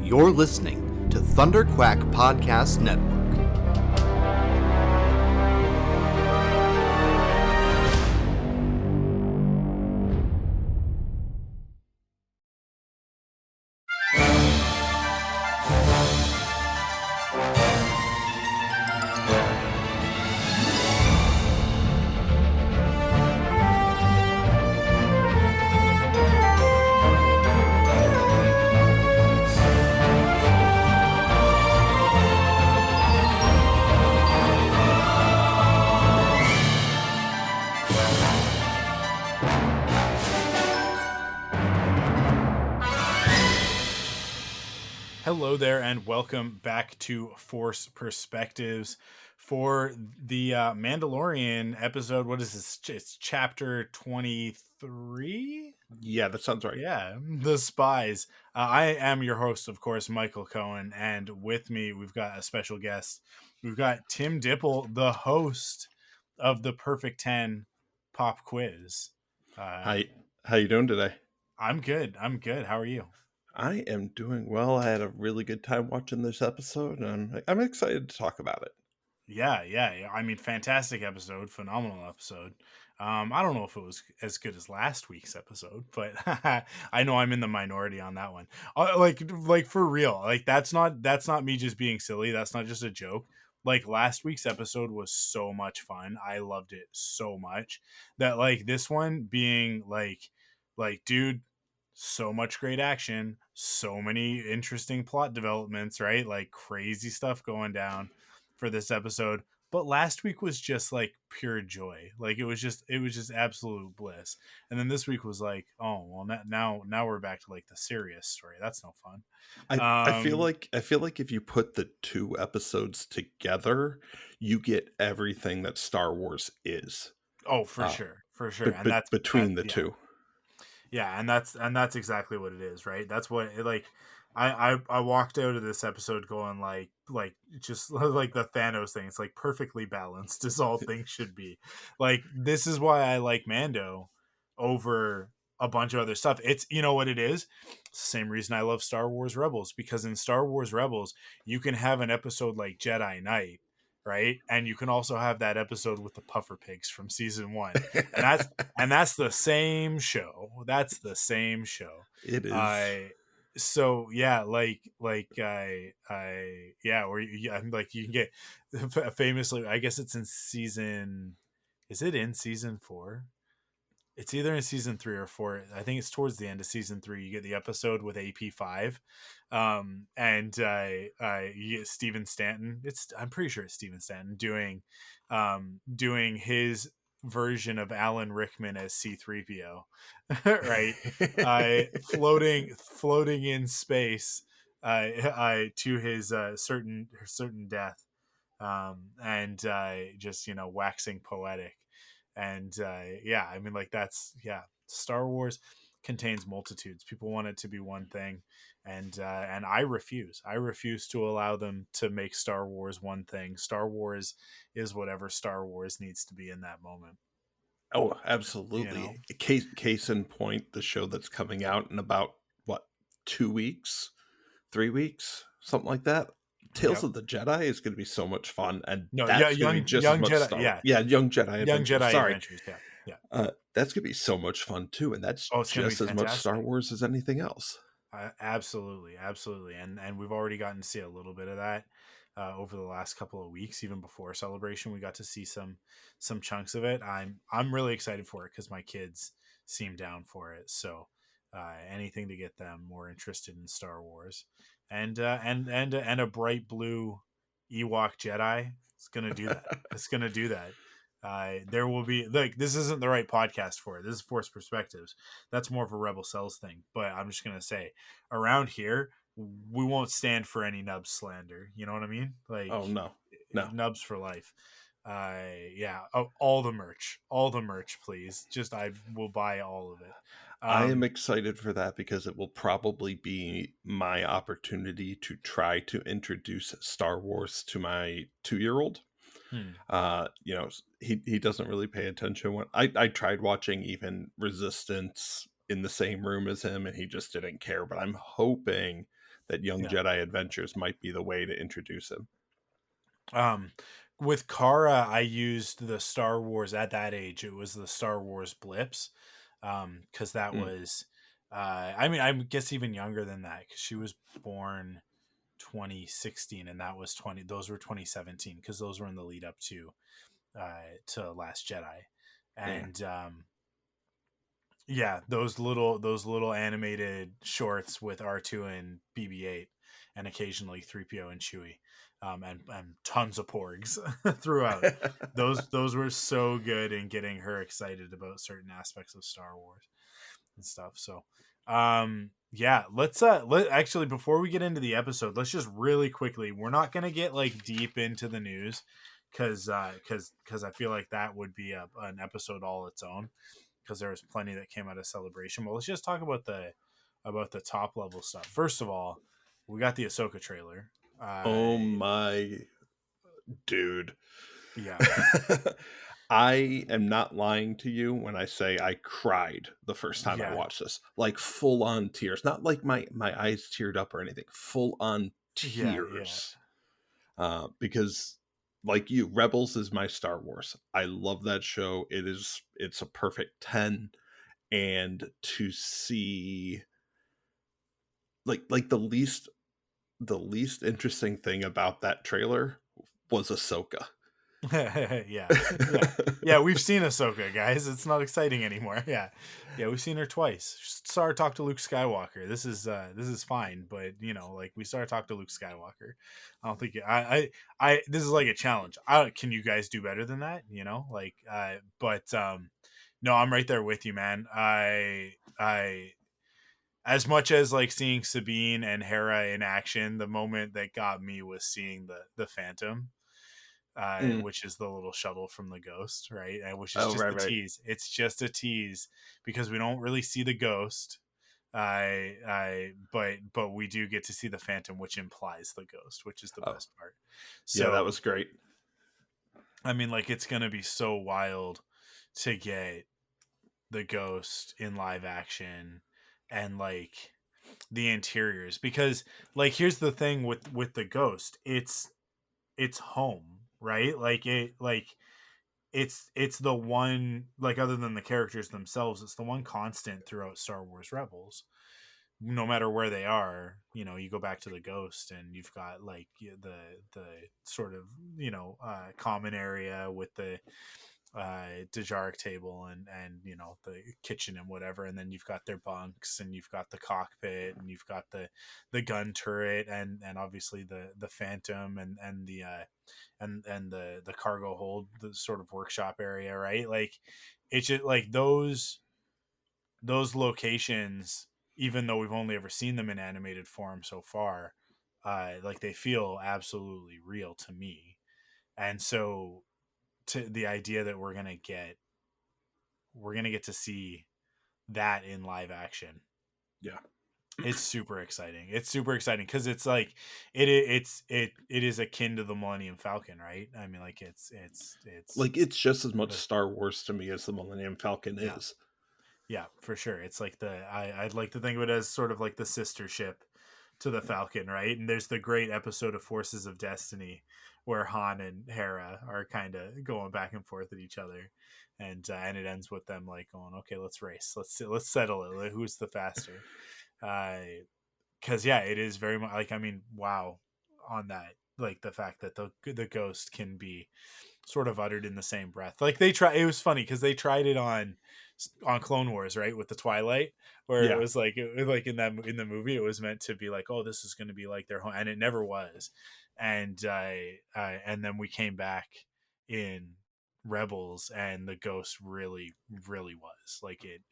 You're listening to Thunderquack Podcast Network. Hello there, and welcome back to Force Perspectives for the Mandalorian episode. What is this? It's chapter 23? Yeah, that sounds right. Yeah, the Spies. I am your host, of course, Michael Cohen, and with me, we've got a special guest. We've got Tim Dippel, the host of the Perfect 10 Pop Quiz. How you doing today? I'm good. How are you? I am doing well. I had a really good time watching this episode, and I'm excited to talk about it. Yeah. I mean, fantastic episode, phenomenal episode. I don't know if it was as good as last week's episode, but I know I'm in the minority on that one. Like for real, like that's not me just being silly. That's not just a joke. Like last week's episode was so much fun. I loved it so much that like this one being like dude, so much great action, so many interesting plot developments, right? Like crazy stuff going down for this episode. But last week was just like pure joy. Like it was just absolute bliss. And then this week was like, oh well, now we're back to like the serious story. That's no fun. I feel like if you put the two episodes together, you get everything that Star Wars is. Oh, for sure. And that's between the yeah. two. Yeah, and that's exactly what it is, right? That's what it, like I walked out of this episode going like just like the Thanos thing. It's like perfectly balanced as all things should be. Like this is why I like Mando over a bunch of other stuff. It's, you know what it is? It's the same reason I love Star Wars Rebels, because in Star Wars Rebels you can have an episode like Jedi Knight, right? And you can also have that episode with the puffer pigs from season 1. And that's the same show. That's the same show. It is. So yeah, I yeah, or I'm like you can get famously. I guess it's in season. Is it in season 4? It's either in season 3 or 4. I think it's towards the end of season 3. You get the episode with AP5, and you get Steven Stanton. I'm pretty sure it's Steven Stanton doing his version of Alan Rickman as C-3PO, right? Floating in space, to his certain death, and just waxing poetic. And yeah, I mean, like that's Star Wars contains multitudes. People want it to be one thing, and I refuse to allow them to make Star Wars one thing. Star Wars is whatever Star Wars needs to be in that moment. Oh, absolutely. Case in point, the show that's coming out in about 2 weeks, 3 weeks, something like that. Tales of the Jedi is going to be so much fun, and that's going to be just as much Jedi, Star Wars. Young Jedi Adventures. Adventures. That's going to be so much fun too, and that's just as much Star Wars as anything else. Absolutely, and we've already gotten to see a little bit of that over the last couple of weeks. Even before Celebration, we got to see some chunks of it. I'm really excited for it because my kids seem down for it. So anything to get them more interested in Star Wars, and a bright blue Ewok Jedi. It's gonna do that. It's gonna do that. There will be, like, this isn't the right podcast for it. This is Force Perspectives. That's more of a Rebel Cells thing. But I'm just gonna say, around here, we won't stand for any Nubs slander. You know what I mean? Like, oh no, Nubs for life. Yeah. All the merch, please. Just I will buy all of it. I am excited for that because it will probably be my opportunity to try to introduce Star Wars to my 2-year-old. He doesn't really pay attention. When I tried watching even Resistance in the same room as him, and he just didn't care. But I'm hoping that Young Yeah. Jedi Adventures might be the way to introduce him. With Kara, I used the Star Wars at that age. It was the Star Wars blips, because that Mm, was, I mean, I guess even younger than that, because she was born 2016, and that was 20. Those were 2017, because those were in the lead up to Last Jedi, yeah. and yeah, those little animated shorts with R2 and BB-8, and occasionally 3PO and Chewie, and tons of porgs throughout. Those were so good in getting her excited about certain aspects of Star Wars and stuff. So, yeah, let actually, before we get into the episode, let's just really quickly. We're not gonna get like deep into the news, because I feel like that would be an episode all its own, because there was plenty that came out of Celebration. But let's just talk about the top level stuff. First of all, we got the Ahsoka trailer. Oh my dude. Yeah, I am not lying to you when I say I cried the first time I yeah, watched this. Like full on tears. Not like my eyes teared up or anything. Full on yeah. tears. Because like you, Rebels is my Star Wars. I love that show. It's a perfect 10. And to see like the least interesting thing about that trailer was Ahsoka. Yeah. We've seen Ahsoka, guys. It's not exciting anymore. Yeah. We've seen her twice. Saw her talk to Luke Skywalker. This is fine, but like, we saw her talk to Luke Skywalker. I don't think this is like a challenge. Can you guys do better than that? Like, but no, I'm right there with you, man. I as much as like seeing Sabine and Hera in action, the moment that got me was seeing the Phantom, Mm. which is the little shuttle from the Ghost, right? Which is Oh, just right, a right. tease. It's just a tease, because we don't really see the Ghost. But we do get to see the Phantom, which implies the Ghost, which is the Oh, best part. yeah, that So, was great. I mean, like, it's gonna be so wild to get the Ghost in live action, and like the interiors, because like, here's the thing with the Ghost. It's home, right? It's the one, like, other than the characters themselves, it's the one constant throughout Star Wars Rebels. No matter where they are, you go back to the Ghost, and you've got like the sort of common area with the Dejaric table, and the kitchen and whatever, and then you've got their bunks, and you've got the cockpit, and you've got the gun turret, and obviously the Phantom, and the cargo hold, the sort of workshop area, right? Like, it's just like those locations, even though we've only ever seen them in animated form so far, like, they feel absolutely real to me. And so, to the idea that we're gonna get to see that in live action, Yeah. it's super exciting. It's super exciting, because it's like, it is akin to the Millennium Falcon, right? I mean, like, it's Like it's just as much the Star Wars to me as the Millennium Falcon yeah. is. Yeah, for sure. It's like I'd like to think of it as sort of like the sister ship to the Falcon, right? And there's the great episode of Forces of Destiny, where Han and Hera are kind of going back and forth at each other, and it ends with them like going, "Okay, let's race. Let's settle it. Like, who's the faster?" Because yeah, it is very much like, I mean, wow, on that, like, the fact that the Ghost can be sort of uttered in the same breath. Like, it was funny, because they tried it on Clone Wars, right, with the Twilight, where it Yeah. was like, like, in the movie, it was meant to be like, oh, this is going to be like their home, and it never was. And then we came back in Rebels, and the Ghost really, really was like it.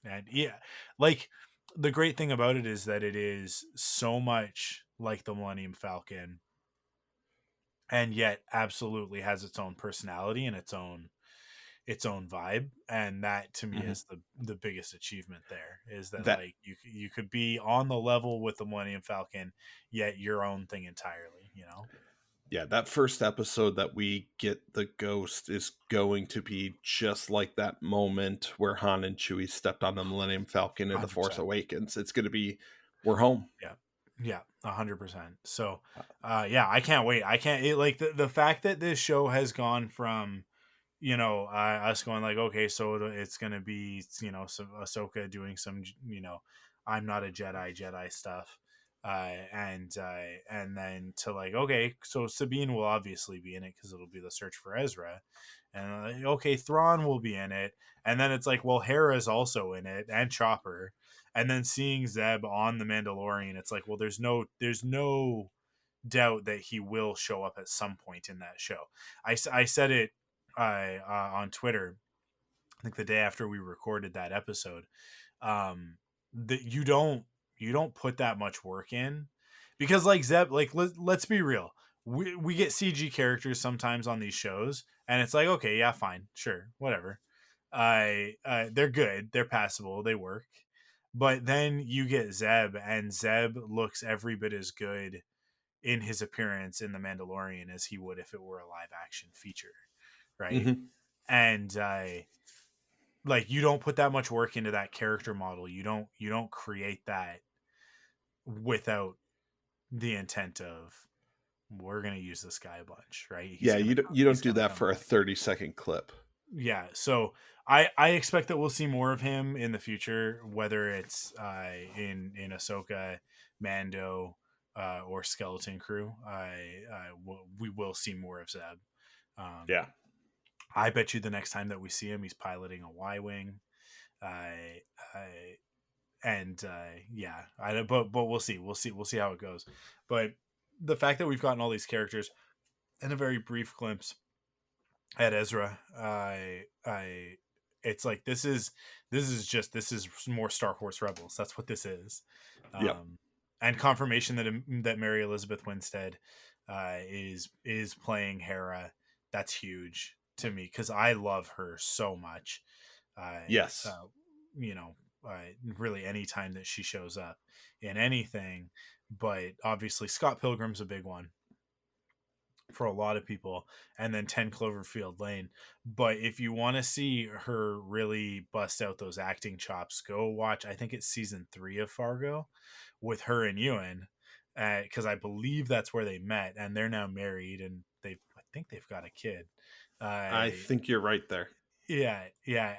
And yeah, like, the great thing about it is that it is so much like the Millennium Falcon, and yet absolutely has its own personality and its own vibe. And that, to me, Mhm. is the biggest achievement there, is that, That like, you could be on the level with the Millennium Falcon, yet your own thing entirely. yeah, that first episode that we get the Ghost is going to be just like that moment where Han and Chewie stepped on the Millennium Falcon in The Force 100%. Awakens. It's going to be we're home. Yeah. Yeah, 100%. So, Uh, yeah, I can't wait. I can't like the fact that this show has gone from, us going like, okay, so it's gonna be, some Ahsoka doing some, I'm not a Jedi stuff, and then to like, okay, so Sabine will obviously be in it because it'll be the search for Ezra, and okay, Thrawn will be in it, and then it's like, well, Hera's also in it, and Chopper, and then seeing Zeb on the Mandalorian, it's like, well, there's no doubt that he will show up at some point in that show. I said it on Twitter, I think the day after we recorded that episode, that you don't put that much work in, because like Zeb, like let's be real, we get CG characters sometimes on these shows, and it's like, okay, yeah, fine, sure, whatever. They're good, they're passable, they work. But then you get Zeb, and Zeb looks every bit as good in his appearance in The Mandalorian as he would if it were a live action feature, right? mhm. And like, you don't put that much work into that character model. You don't create that without the intent of, we're gonna use this guy a bunch, right? He's Yeah, gonna you he's don't do gonna that come for a back. 30-second clip. Yeah, so I expect that we'll see more of him in the future, whether it's in Ahsoka, Mando, or Skeleton Crew. We will see more of Zeb. Um, Yeah. I bet you the next time that we see him, he's piloting a Y wing. I, I and yeah, but we'll see how it goes. But the fact that we've gotten all these characters in a very brief glimpse at Ezra, it's like, this is more Star Wars Rebels. That's what this is. Yep. And confirmation that Mary Elizabeth Winstead is playing Hera. That's huge to me because I love her so much. Yes. You know, really anytime that she shows up in anything, but obviously Scott Pilgrim's a big one for a lot of people, and then 10 Cloverfield Lane. But if you want to see her really bust out those acting chops, go watch, I think it's season 3 of Fargo with her and Ewan, because I believe that's where they met, and they're now married, and I think they've got a kid. I uh think you're right there. yeah, yeah,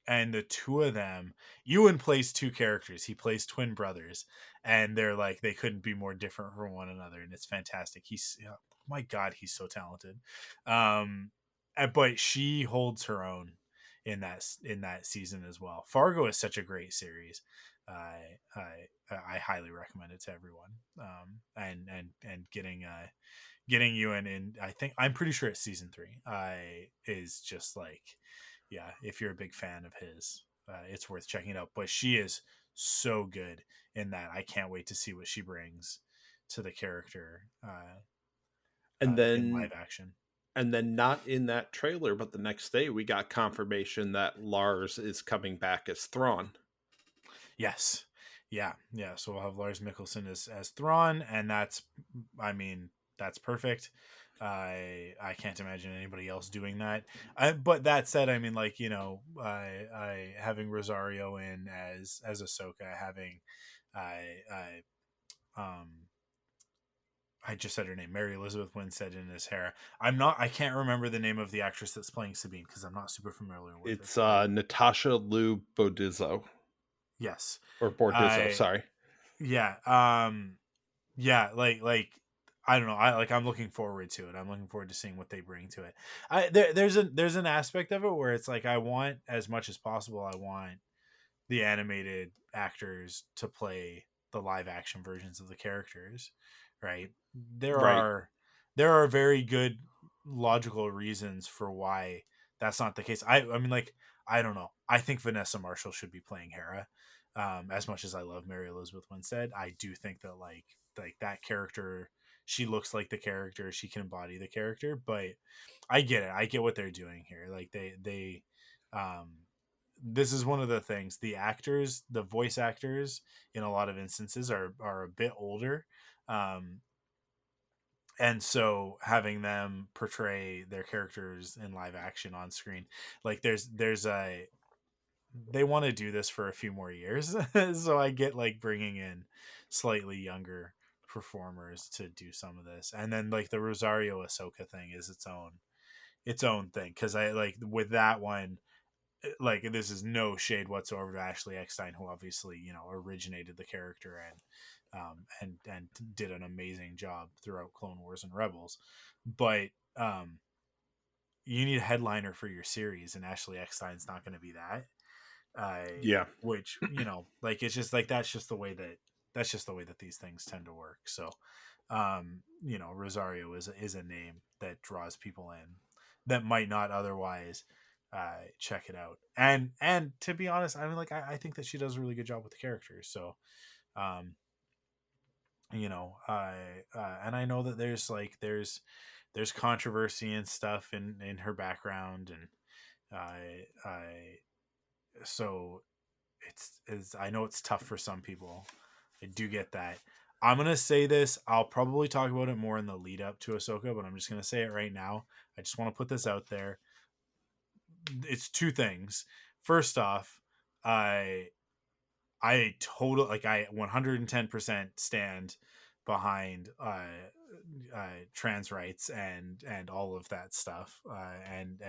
and the two of them, Ewan plays two characters. He plays twin brothers, and they're like, they couldn't be more different from one another, and it's fantastic. My God, he's so talented. But she holds her own in that season as well. Fargo is such a great series. I highly recommend it to everyone. And getting you in, I'm pretty sure it's season 3, is just like, yeah, if you're a big fan of his, it's worth checking it out. But she is so good in that. I can't wait to see what she brings to the character And in then live action. not in that trailer, but the next day we got confirmation that Lars is coming back as Thrawn. Yes. Yeah. So we'll have Lars Mikkelsen as Thrawn, and I mean, that's perfect. I can't imagine anybody else doing that. But that said, I mean, like, I having Rosario in as Ahsoka, having I I just said her name, Mary Elizabeth Winstead in as Hera. I can't remember the name of the actress that's playing Sabine because I'm not super familiar with her. It's Natasha Liu Bordizzo, Yes. or Bordizzo, I sorry. Yeah. Yeah, like I don't know. I'm looking forward to it. I'm looking forward to seeing what they bring to it. There's an aspect of it where it's like, I want, as much as possible, I want the animated actors to play the live action versions of the characters, right? There Right. are there are very good logical reasons for why that's not the case. I mean, like, I don't know. I think Vanessa Marshall should be playing Hera. As much as I love Mary Elizabeth Winstead, I do think that like that character, she looks like the character, she can embody the character. But I get it. I get what they're doing here. Like, they um this is one of the things, the voice actors in a lot of instances are a bit older, um and so having them portray their characters in live action on screen, like, they want to do this for a few more years. So I get like bringing in slightly younger performers to do some of this. And then like the Rosario Ahsoka thing is its own thing, cuz I like with that one, like this is no shade whatsoever to Ashley Eckstein, who obviously, you know, originated the character and did an amazing job throughout Clone Wars and Rebels. But you need a headliner for your series, and Ashley Eckstein's not going to be that. Yeah. Which, you know, like it's just like that's just the way that these things tend to work. So, you know, Rosario is a name that draws people in that might not otherwise check it out. And to be honest, I mean, like I think that she does a really good job with the characters. So, um, you know, and I know that there's controversy and stuff in her background, and I so it's I know it's tough for some people. I do get that. I'm gonna say this. I'll probably talk about it more in the lead up to Ahsoka, but I'm just gonna say it right now. I just want to put this out there. It's two things. First off, I I 110% stand behind trans rights and all of that stuff, and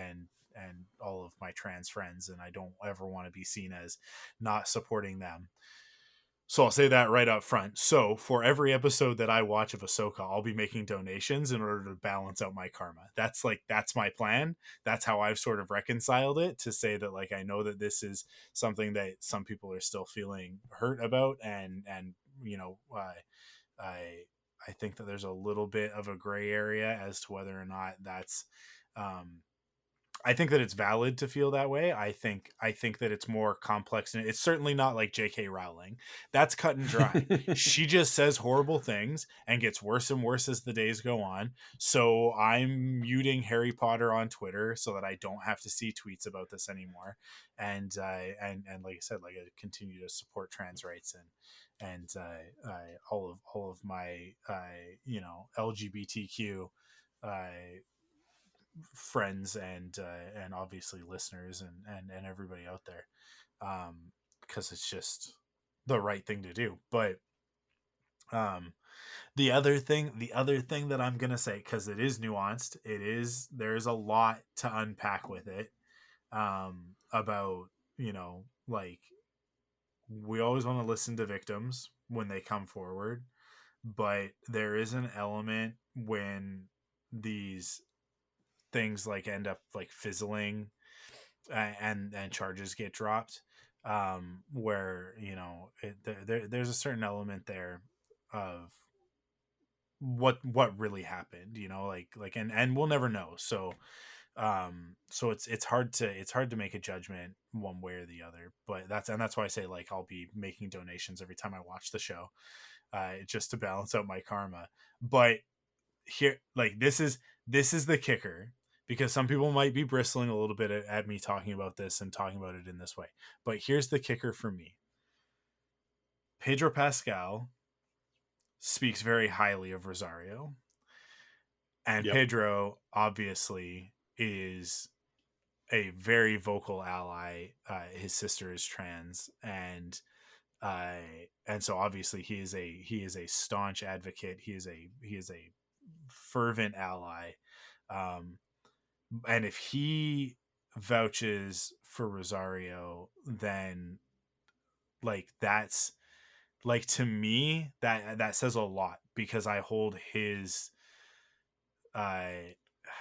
all of my trans friends, and I don't ever want to be seen as not supporting them. So I'll say that right up front. So for every episode that I watch of Ahsoka, I'll be making donations in order to balance out my karma. That's my plan. That's how I've sort of reconciled it, to say that like I know that this is something that some people are still feeling hurt about, and you know, I I think that there's a little bit of a gray area as to whether or not that's um I think that it's valid to feel that way. I think that it's more complex, and it's certainly not like J.K. Rowling. That's cut and dry. She just says horrible things and gets worse and worse as the days go on. So I'm muting Harry Potter on Twitter so that I don't have to see tweets about this anymore. And like I said, like I continue to support trans rights and all of my you know, LGBTQ friends and obviously listeners and everybody out there, because it's just the right thing to do. But um the other thing that I'm gonna say, because it is nuanced, there's a lot to unpack with it, about, you know, like we always want to listen to victims when they come forward, but there is an element when these things like end up like fizzling, and charges get dropped, where, you know, there's a certain element there of what really happened, you know, like and we'll never know. So so it's hard to make a judgment one way or the other. But that's why I say, like, I'll be making donations every time I watch the show, just to balance out my karma. But here, like, this is the kicker, because some people might be bristling a little bit at me talking about this and talking about it in this way. But here's the kicker for me. Pedro Pascal speaks very highly of Rosario, and Yep. Pedro obviously is a very vocal ally. His sister is trans, uh, and so obviously he is a staunch advocate. He is a fervent ally. Um, and if he vouches for Rosario, then like that's like, to me, that says a lot, because I hold his uh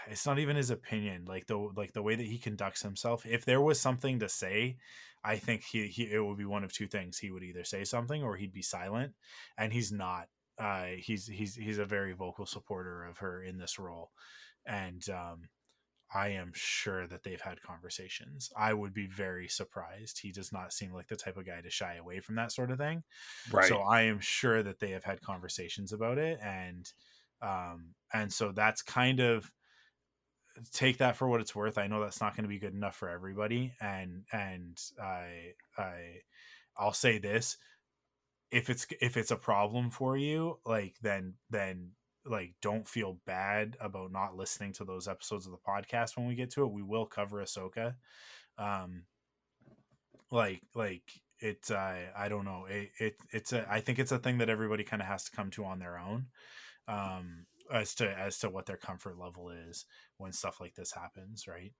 it's not even his opinion, like the way that he conducts himself. If there was something to say, I think he it would be one of two things. He would either say something or he'd be silent, and he's not. He's a very vocal supporter of her in this role, and I am sure that they've had conversations. I would be very surprised. He does not seem like the type of guy to shy away from that sort of thing. So Right. I am sure that they have had conversations about it, and so that's kind of, take that for what it's worth. I know that's not going to be good enough for everybody, and I'll say this: if it's a problem for you, like, then like, don't feel bad about not listening to those episodes of the podcast when we get to it. We will cover Ahsoka. Um, like it's I don't know, I think it's a thing that everybody kind of has to come to on their own, as to what their comfort level is when stuff like this happens, right?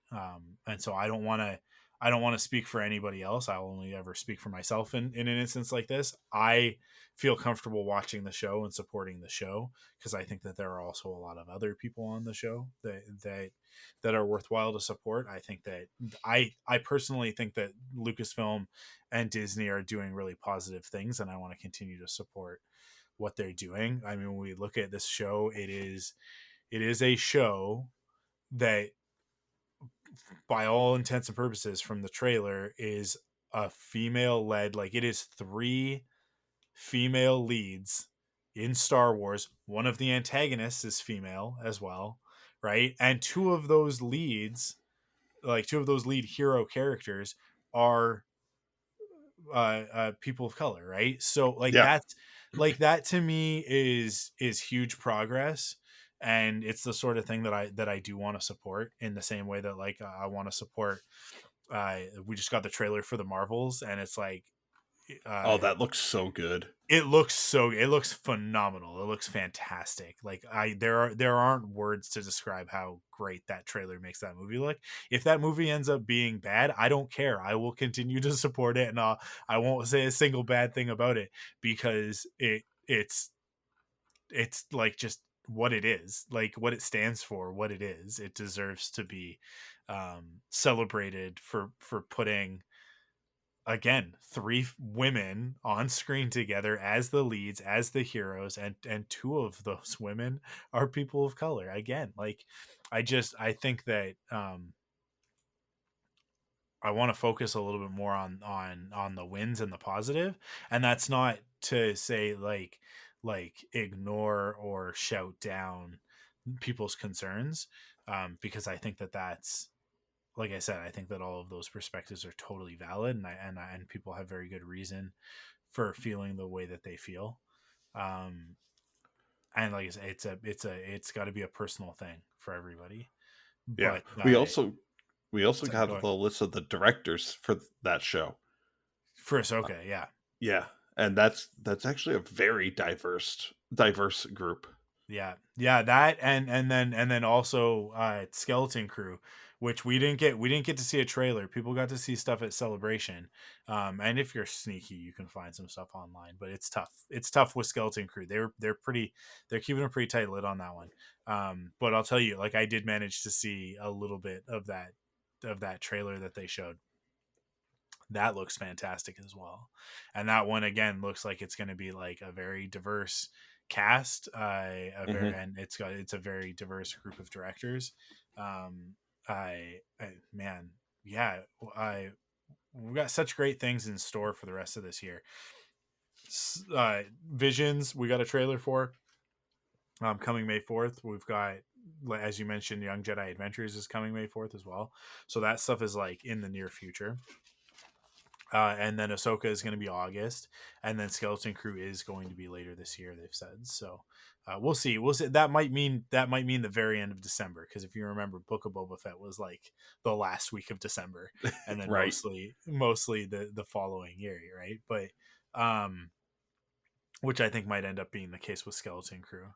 And so I don't want to speak for anybody else. I'll only ever speak for myself in an instance like this. I feel comfortable watching the show and supporting the show because I think that there are also a lot of other people on the show that are worthwhile to support. I think that I personally think that Lucasfilm and Disney are doing really positive things, and I want to continue to support what they're doing. I mean, when we look at this show, it is a show that, by all intents and purposes, from the trailer, is a female led. Like, it is 3 female leads in Star Wars. One of the antagonists is female as well, right? And two of those lead hero characters are people of color, right? So Yeah. that to me is huge progress, and it's the sort of thing that I do want to support, in the same way that, like, I want to support. We just got the trailer for the Marvels, and it's like, Oh, that looks so good. it looks phenomenal. It looks fantastic. Like, there aren't words to describe how great that trailer makes that movie look. If that movie ends up being bad, I don't care. I will continue to support it, and I won't say a single bad thing about it, because it's like just what it is, like what it stands for, what it is. It deserves to be celebrated for putting, again, 3 women on screen together as the leads, as the heroes, and 2 of those women are people of color. Again, like, I think that I want to focus a little bit more on the wins and the positive, and that's not to say, like ignore or shout down people's concerns, because I think that that's, like I said, I think that all of those perspectives are totally valid, and people have very good reason for feeling the way that they feel. Um, and like I said, it's got to be a personal thing for everybody. Yeah. But We also sorry, go got ahead. the list of the directors for that show. For Ahsoka, yeah. Yeah. And that's actually a very diverse group. Yeah, that, and then also Skeleton Crew, which we didn't get to see a trailer. People got to see stuff at Celebration. And if you're sneaky, you can find some stuff online, but it's tough. It's tough with Skeleton Crew. They're keeping a pretty tight lid on that one. But I'll tell you, like, I did manage to see a little bit of that trailer that they showed. That looks fantastic as well, and that one again looks like it's going to be like a very diverse cast, Hmm. and it's a very diverse group of directors. I man, yeah, I we've got such great things in store for the rest of this year. Visions, we got a trailer for, coming May 4th. We've got, as you mentioned, Young Jedi Adventures is coming May 4th as well, so that stuff is like in the near future. And then Ahsoka is going to be August, and then Skeleton Crew is going to be later this year, they've said. So we'll see. We'll see. That might mean the very end of December, because if you remember, Book of Boba Fett was like the last week of December, and then Right. mostly the following year, right? But um, which I think might end up being the case with Skeleton Crew.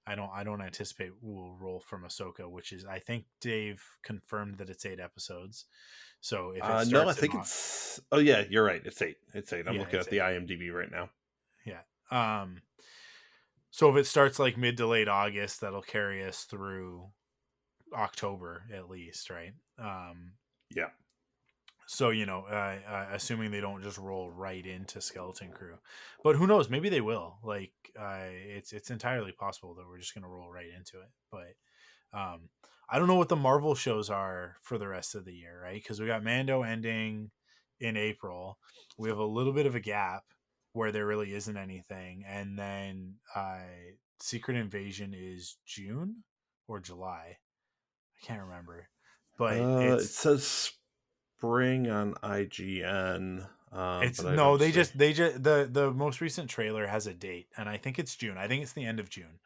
I don't anticipate we'll roll from Ahsoka, which is, I think Dave confirmed that it's 8 episodes. So if it No, I starts in think it's. Oh yeah, you're right. It's 8. It's 8. I'm yeah, looking it's at the 8. IMDb right now. Yeah. So if it starts like mid to late August, that'll carry us through October at least, right? Yeah. So, assuming they don't just roll right into Skeleton Crew, but who knows? Maybe they will. Like, it's entirely possible that we're just gonna roll right into it. But I don't know what the Marvel shows are for the rest of the year, right? Because we got Mando ending in April. We have a little bit of a gap where there really isn't anything, and then Secret Invasion is June or July. I can't remember, but It says spring on IGN, it's but I no. don't They see. just they just the most recent trailer has a date, and I think it's June. I think it's the end of June.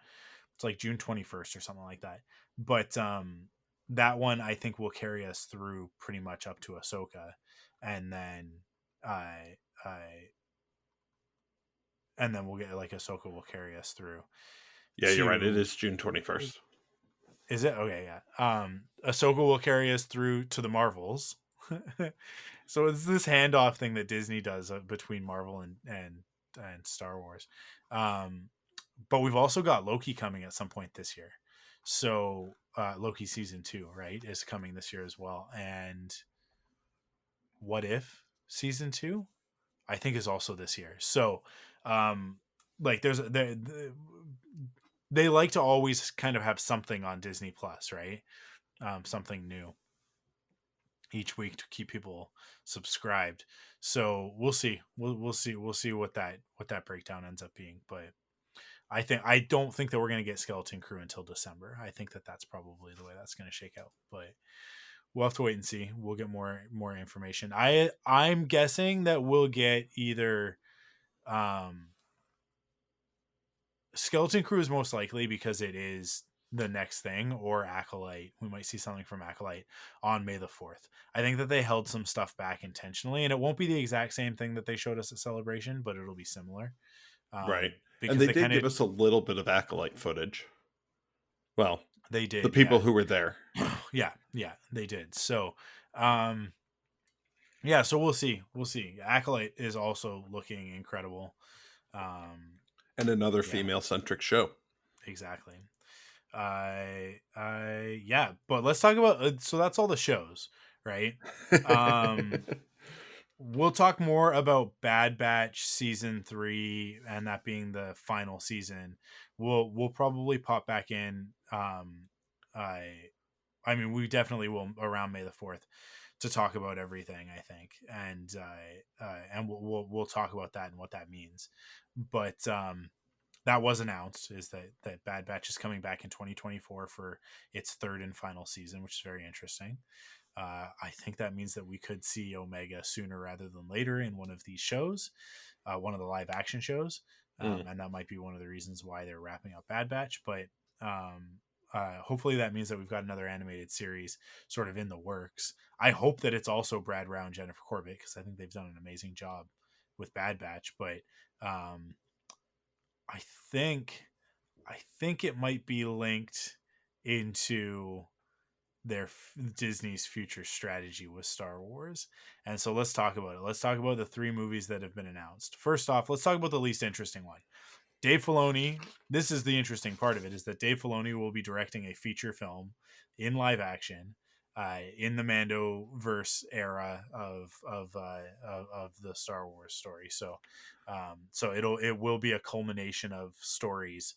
It's like June 21st or something like that. But that one I think will carry us through pretty much up to Ahsoka, and then I and then we'll get like Ahsoka will carry us through. Yeah, you're right. It is June 21st. Is it? Okay, yeah. Ahsoka will carry us through to the Marvels. So it's this handoff thing that Disney does between Marvel and Star Wars. But we've also got Loki coming at some point this year. So Loki season 2, right, is coming this year as well. And What If season 2, I think, is also this year. So like they like to always kind of have something on Disney Plus, right? Something new each week to keep people subscribed. So we'll see. We'll see what that breakdown ends up being. But I don't think that we're going to get Skeleton Crew until December. I think that that's probably the way that's going to shake out. But we'll have to wait and see. We'll get more information. I'm guessing that we'll get either Skeleton Crew is most likely because it is the next thing, or Acolyte. We might see something from Acolyte on May the 4th. I think that they held some stuff back intentionally, and it won't be the exact same thing that they showed us at Celebration, but it'll be similar. Right. Because And they did give us a little bit of Acolyte footage. Well, they did. The people who were there. Yeah, they did. So, yeah, so we'll see. Acolyte is also looking incredible. And another female-centric show. Exactly. Yeah, but let's talk about so that's all the shows, right? We'll talk more about Bad Batch season 3, and that being the final season. We'll probably pop back in. I mean, we definitely will around May the 4th to talk about everything, I think, and we'll talk about that and what that means. But that was announced, is that Bad Batch is coming back in 2024 for its third and final season, which is very interesting. I think that means that we could see Omega sooner rather than later in one of these shows, one of the live action shows, and that might be one of the reasons why they're wrapping up Bad Batch. But hopefully that means that we've got another animated series sort of in the works. I hope that it's also Brad Rao and Jennifer Corbett, because I think they've done an amazing job with Bad Batch. But I think it might be linked into Disney's future strategy with Star Wars. And so let's talk about it. Let's talk about the 3 movies that have been announced. First off, let's talk about the least interesting one. Dave Filoni. This is the interesting part of it, is that Dave Filoni will be directing a feature film in live action in the Mandoverse era of the Star Wars story. So it will be a culmination of stories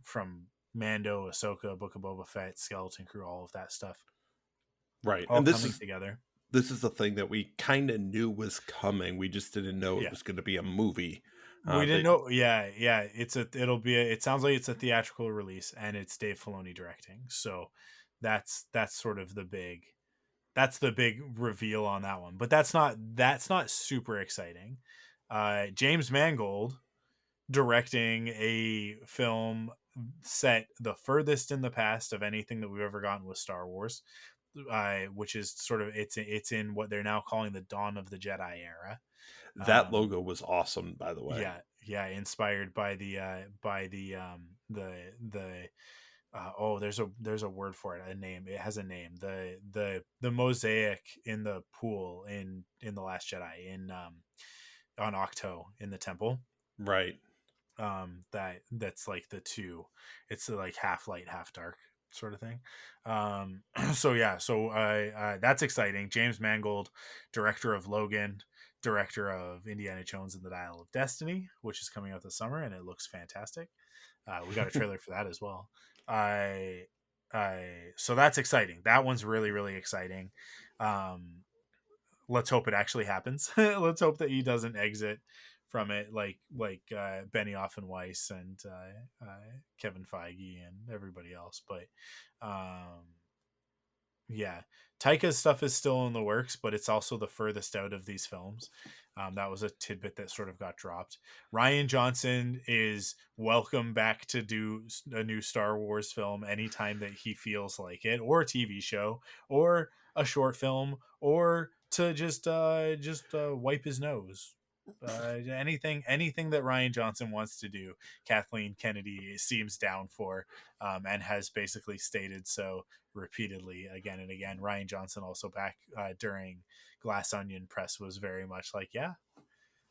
from Mando, Ahsoka, Book of Boba Fett, Skeleton Crew, all of that stuff. Right. All and this coming is together. This is the thing that we kind of knew was coming. We just didn't know it was going to be a movie. We didn't know. Yeah. It sounds like it's a theatrical release, and it's Dave Filoni directing. So that's sort of the big reveal on that one. But that's not super exciting. James Mangold directing a film set the furthest in the past of anything that we've ever gotten with Star Wars, which is sort of it's in what they're now calling the Dawn of the Jedi era. That logo was awesome, by the way. Yeah, inspired by the there's a word for it, a name. It has a name. The mosaic in the pool in the Last Jedi in on Octo in the temple. Right. That's like the two. It's like half light, half dark sort of thing. So that's exciting. James Mangold, director of Logan, director of Indiana Jones and the Dial of Destiny, which is coming out this summer, and it looks fantastic. We got a trailer for that as well. So that's exciting. That one's really, really exciting. Let's hope it actually happens. Let's hope that he doesn't exit from it like Benioff and Weiss and Kevin Feige and everybody else. But yeah, Taika's stuff is still in the works, but it's also the furthest out of these films. That was a tidbit that sort of got dropped. Rian Johnson is welcome back to do a new Star Wars film anytime that he feels like it, or a TV show, or a short film, or to just wipe his nose. Anything that Ryan Johnson wants to do, Kathleen Kennedy seems down for, and has basically stated so repeatedly again and again. Ryan Johnson also back during Glass Onion press was very much like, yeah,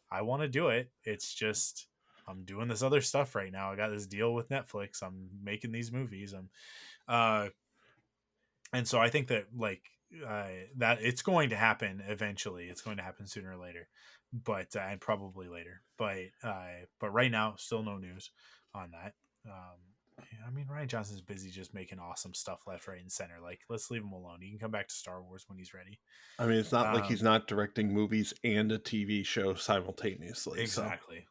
I want to do it. It's just I'm doing this other stuff right now. I got this deal with Netflix. I'm making these movies. And so I think that that it's going to happen eventually. It's going to happen sooner or later, but and probably later. But right now, still no news on that. I mean, Ryan Johnson's busy just making awesome stuff left, right, and center. Like, let's leave him alone. He can come back to Star Wars when he's ready. I mean, it's not like he's not directing movies and a TV show simultaneously. Exactly.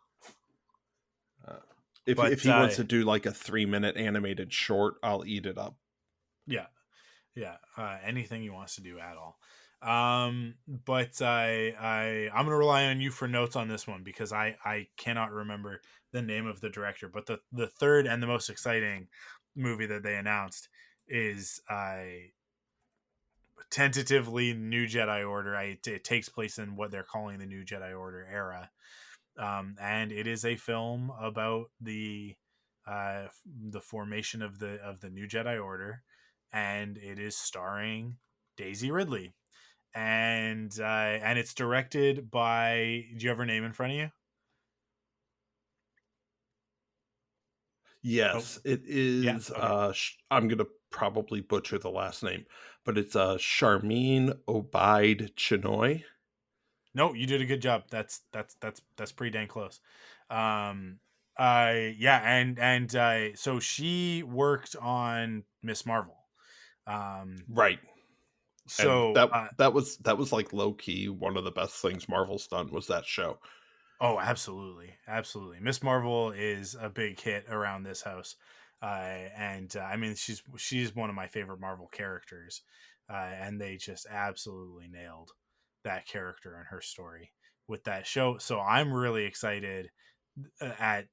So, if he wants to do like a 3-minute animated short, I'll eat it up. Yeah. Anything he wants to do at all. But I'm gonna rely on you for notes on this one because I cannot remember the name of the director. But the third and the most exciting movie that they announced is tentatively New Jedi Order. It takes place in what they're calling the New Jedi Order era, and it is a film about the formation of the New Jedi Order, and it is starring Daisy Ridley, and it's directed by. Do you have her name in front of you? Yes, it is. Yeah, okay. I'm gonna probably butcher the last name, but it's Charmin Obaid Chinoy. No, you did a good job. That's pretty dang close. So she worked on Miss Marvel. Right. So and that was like low key one of the best things Marvel's done was that show. Oh, absolutely. Miss Marvel is a big hit around this house. And I mean, she's one of my favorite Marvel characters. And they just absolutely nailed that character and her story with that show. So I'm really excited at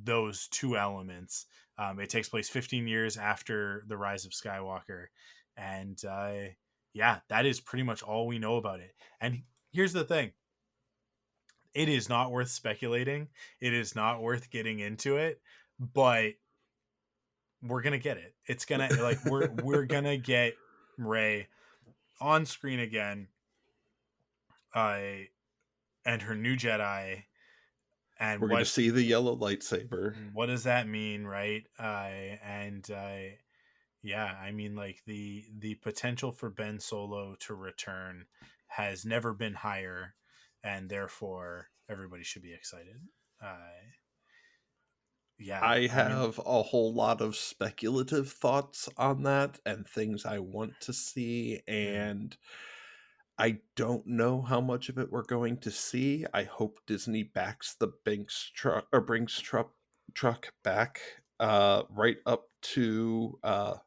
those two elements. It takes place 15 years after the rise of Skywalker. And yeah, that is pretty much all we know about it. And here's the thing. It is not worth speculating. It is not worth getting into it, but we're gonna get it. It's gonna we're gonna get Rey on screen again, and her new Jedi, and we're gonna see the yellow lightsaber. What does that mean, right? Yeah, I mean, like the potential for Ben Solo to return has never been higher, and therefore everybody should be excited. Yeah, I have a whole lot of speculative thoughts on that and things I want to see, and I don't know how much of it we're going to see. I hope Disney backs the Binks truck or brings truck back right up to John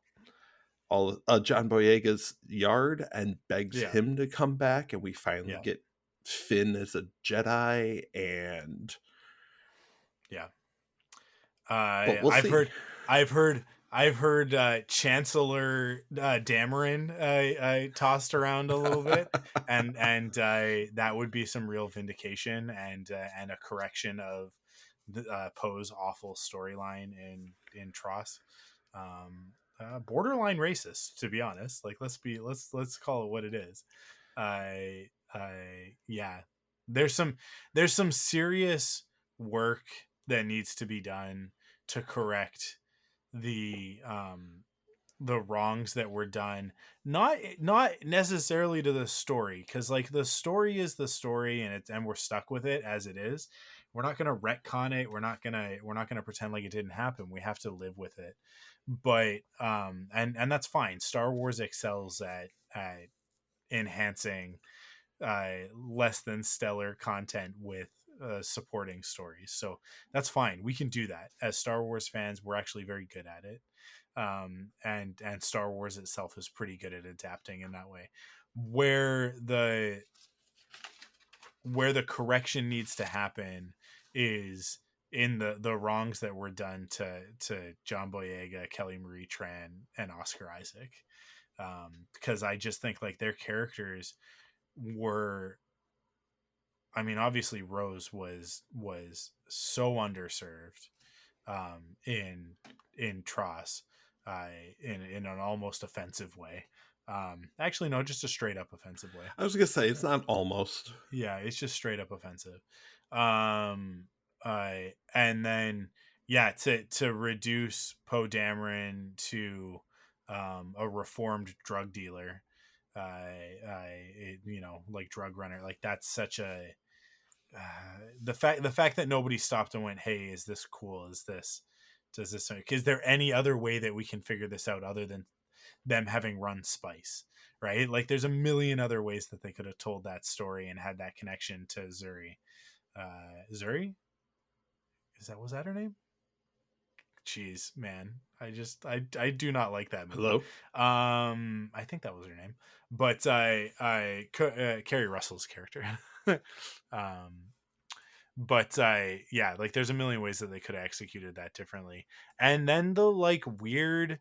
Boyega's yard and begs him to come back, and we finally get Finn as a Jedi. And but we'll see. I've heard Chancellor Dameron tossed around a little bit, and that would be some real vindication and a correction of the Poe's awful storyline in Tross. Borderline racist, to be honest. Like, let's call it what it is. Yeah, there's some serious work that needs to be done to correct the wrongs that were done, not necessarily to the story, because like the story is the story, and we're stuck with it as it is. We're not going to retcon it. We're not going to pretend like it didn't happen. We have to live with it. But and that's fine. Star Wars excels at enhancing less than stellar content with supporting stories, so that's fine. We can do that. As Star Wars fans, we're actually very good at it, and Star Wars itself is pretty good at adapting in that way. Where the correction needs to happen is in the wrongs that were done to John Boyega, Kelly Marie Tran, and Oscar Isaac, because I just think like their characters were, I mean, obviously Rose was so underserved in Tross, in an almost offensive way. Actually, no, just a straight up offensive way. I was gonna say it's not almost. Yeah, it's just straight up offensive. And then yeah, to reduce Poe Dameron to a reformed drug dealer, like drug runner, like that's such a the fact that nobody stopped and went, hey, is this cool? Is there any other way that we can figure this out other than them having run Spice, right? Like there's a million other ways that they could have told that story and had that connection to Zuri. Zuri? Was that her name? Jeez, man. I do not like that movie. Hello? I think that was her name. But Carrie Russell's character. um yeah, like there's a million ways that they could have executed that differently. And then the weird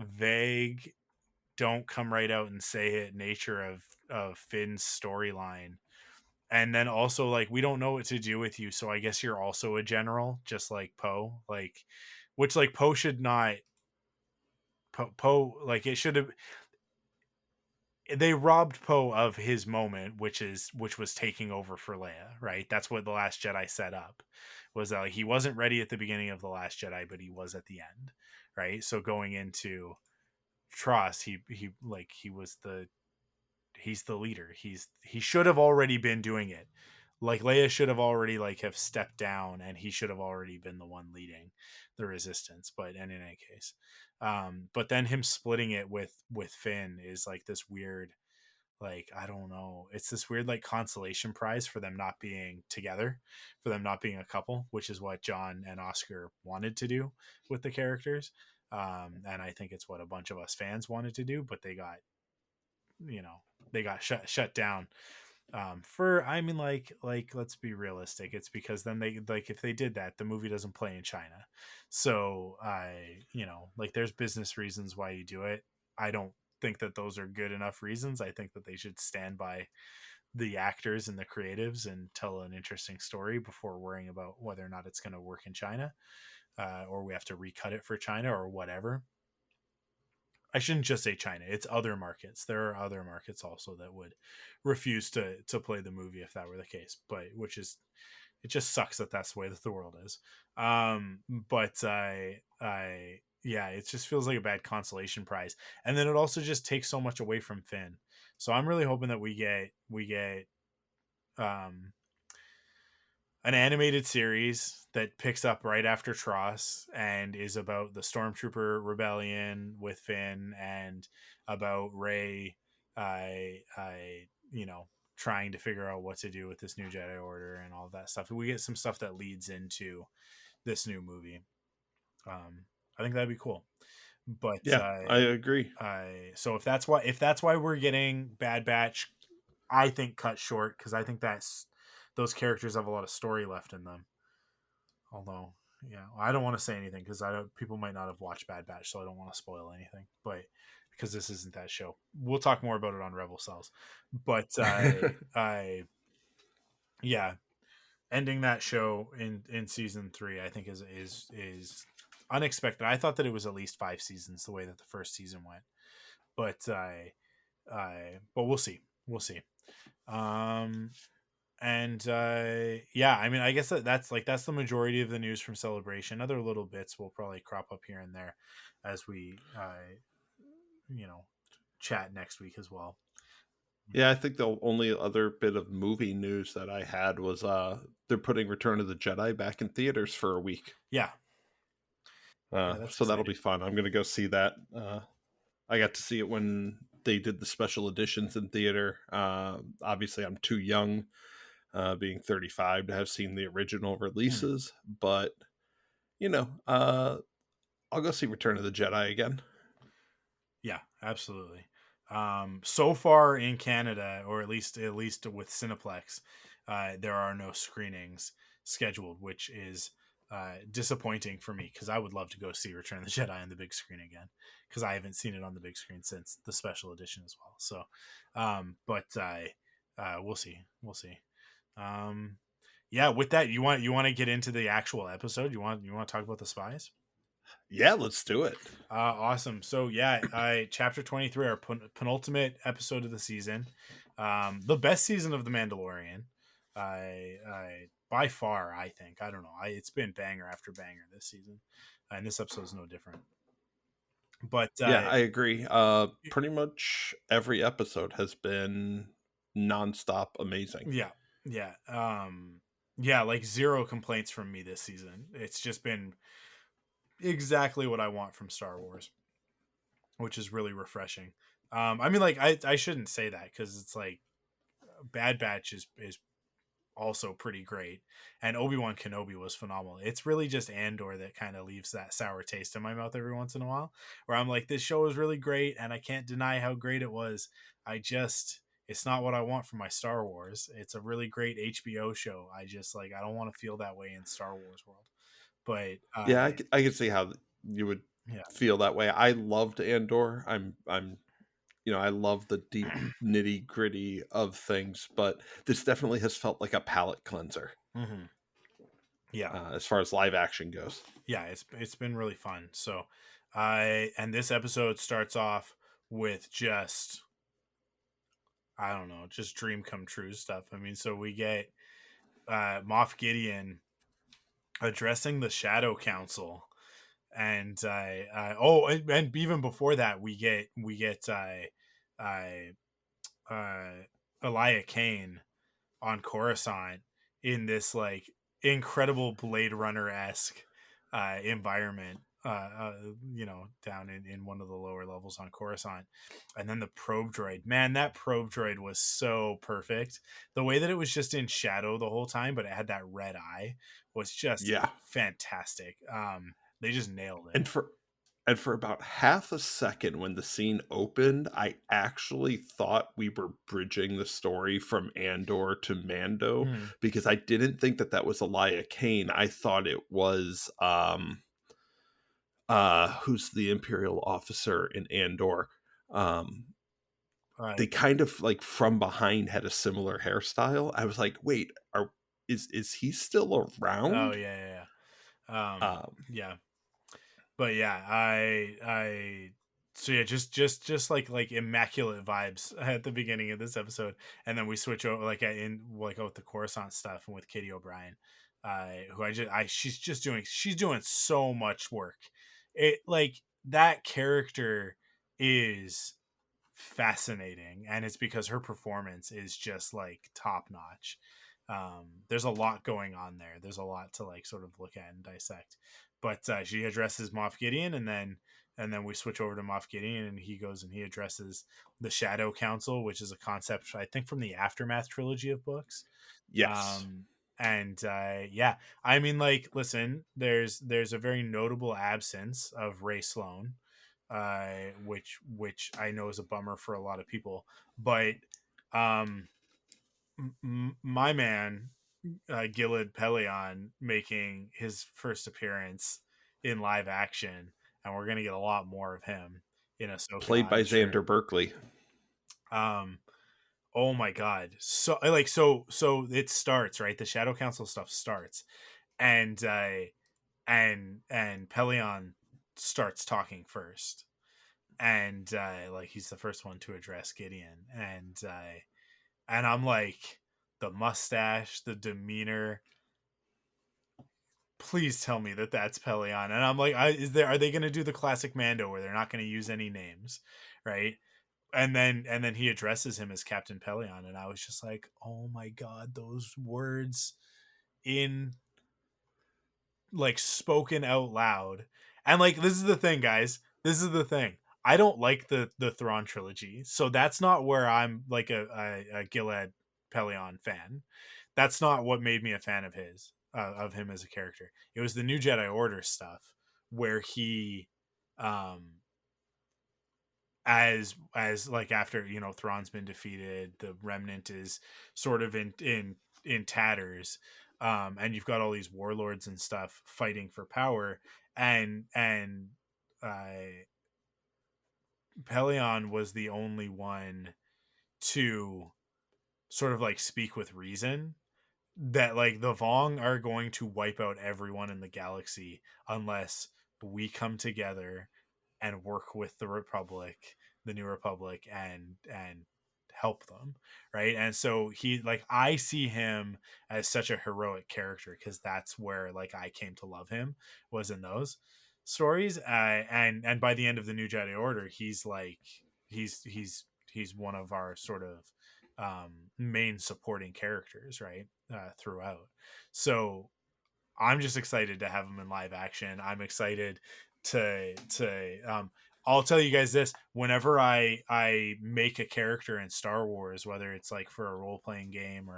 vague don't come right out and say it nature of Finn's storyline. And then also like we don't know what to do with you, so I guess you're also a general just like Poe, like which like Poe should not Poe like it should have they robbed Poe of his moment, which was taking over for Leia, right? That's what The Last Jedi set up. Was that like he wasn't ready at the beginning of The Last Jedi, but he was at the end, right? So going into Tross, he's the leader. He should have already been doing it. Like Leia should have already like have stepped down, and he should have already been the one leading the resistance. But in any case, but then him splitting it with Finn is like this weird, like I don't know, it's this weird like consolation prize for them not being together, for them not being a couple, which is what John and Oscar wanted to do with the characters. And I think it's what a bunch of us fans wanted to do, but they got shut down. For I mean like let's be realistic, it's because then they like if they did that, the movie doesn't play in China. So like there's business reasons why you do it. I don't think that those are good enough reasons. I think that they should stand by the actors and the creatives and tell an interesting story before worrying about whether or not it's going to work in China, or we have to recut it for China or whatever. I shouldn't just say China. It's other markets. There are other markets also that would refuse to play the movie if that were the case. But it just sucks that that's the way that the world is. But yeah, it just feels like a bad consolation prize. And then it also just takes so much away from Finn. So I'm really hoping that we get um an animated series that picks up right after Tross and is about the Stormtrooper rebellion with Finn and about Rey, trying to figure out what to do with this new Jedi Order and all that stuff. We get some stuff that leads into this new movie. I think that'd be cool. But yeah, I agree. So if that's why we're getting Bad Batch, I think cut short, because I think those characters have a lot of story left in them. Although, yeah, I don't want to say anything because people might not have watched Bad Batch, so I don't want to spoil anything. But because this isn't that show, we'll talk more about it on Rebel Cells. But yeah, ending that show in season 3, I think is unexpected. I thought that it was at least 5 seasons the way that the first season went, but but we'll see. And yeah, I mean, I guess that's the majority of the news from Celebration. Other little bits will probably crop up here and there as we chat next week as well. Yeah, I think the only other bit of movie news that I had was they're putting Return of the Jedi back in theaters for a week. Yeah. So that'll be fun. I'm gonna go see that. I got to see it when they did the special editions in theater. Obviously, I'm too young, being 35, to have seen the original releases, but I'll go see Return of the Jedi again. Yeah, absolutely. So far in Canada, or at least with Cineplex, there are no screenings scheduled, which is disappointing for me, because I would love to go see Return of the Jedi on the big screen again, because I haven't seen it on the big screen since the special edition as well. So, but we'll see. Um, yeah, with that, you want to get into the actual episode? You want to talk about the spies? Yeah, let's do it. Awesome. So yeah, chapter 23, our penultimate episode of the season, the best season of the Mandalorian. I by far, I think. I don't know. It's been banger after banger this season, and this episode is no different. But Yeah, I agree. Pretty much every episode has been nonstop amazing. yeah, yeah, yeah, like zero complaints from me this season. It's just been exactly what I want from Star Wars, which is really refreshing. I mean, like I shouldn't say that, because it's like Bad Batch is also pretty great, and Obi-Wan Kenobi was phenomenal. It's really just Andor that kind of leaves that sour taste in my mouth every once in a while, where I'm like, this show is really great and I can't deny how great it was. It's not what I want from my Star Wars. It's a really great HBO show. I don't want to feel that way in Star Wars world. But Yeah, I can see how you would yeah. feel that way. I loved Andor. I'm I love the deep nitty gritty of things, but this definitely has felt like a palate cleanser. Mm-hmm. Yeah. As far as live action goes. Yeah, it's been really fun. So and this episode starts off with just, I don't know, just dream come true stuff. I mean, so we get Moff Gideon addressing the Shadow Council, and and even before that, we get uh, Elia Kane on Coruscant in this like incredible Blade Runner esque environment. Down in one of the lower levels on Coruscant, and then the probe droid. Man, that probe droid was so perfect. The way that it was just in shadow the whole time, but it had that red eye, was just Yeah. fantastic. They just nailed it. And for about half a second when the scene opened, I actually thought we were bridging the story from Andor to Mando, Mhm. because I didn't think that was Elia Kane. I thought it was who's the Imperial officer in Andor. They kind of like from behind had a similar hairstyle. I was like, wait, is he still Oh around? yeah. Yeah. But yeah, I so yeah, just like immaculate vibes at the beginning of this episode, and then we switch over like in like with the Coruscant stuff and with Katie O'Brien, who she's doing so much work. It like that character is fascinating, and it's because her performance is just like top notch. There's a lot going on there. There's a lot to like sort of look at and dissect. But she addresses Moff Gideon, and then we switch over to Moff Gideon, and he goes and he addresses the Shadow Council, which is a concept I think from the Aftermath trilogy of books. Yes. And yeah, I mean, like, listen, there's a very notable absence of Ray Sloan, which I know is a bummer for a lot of people, but um, my man, Gilad Pelion, making his first appearance in live action, and we're gonna get a lot more of him in Ahsoka, Played by I'm sure. Xander Berkeley. Um, oh my god, so it starts right. The Shadow Council stuff starts, and and Pelion starts talking first, and like he's the first one to address Gideon, and I'm like, the mustache, the demeanor. Please tell me that that's Pelion. And I'm like, are they going to do the classic Mando where they're not going to use any names, right? And then he addresses him as Captain Pelion, and I was just like, oh my god, those words in like spoken out loud. And like, this is the thing, guys. This is the thing. I don't like the Thrawn trilogy, so that's not where I'm like a Gilad Pelion fan. That's not what made me a fan of him as a character. It was the New Jedi Order stuff where he, as like after Thrawn's been defeated, the remnant is sort of in tatters. And you've got all these warlords and stuff fighting for power, and Pelion was the only one to sort of like speak with reason that like the Vong are going to wipe out everyone in the galaxy unless we come together and work with the Republic, the New Republic, and help them, right? And so he like I see him as such a heroic character because that's where like I came to love him was in those stories. And by the end of the New Jedi Order, he's like he's one of our sort of main supporting characters, right? Throughout. So I'm just excited to have him in live action. I'm excited to I'll tell you guys this, whenever I make a character in Star Wars, whether it's like for a role playing game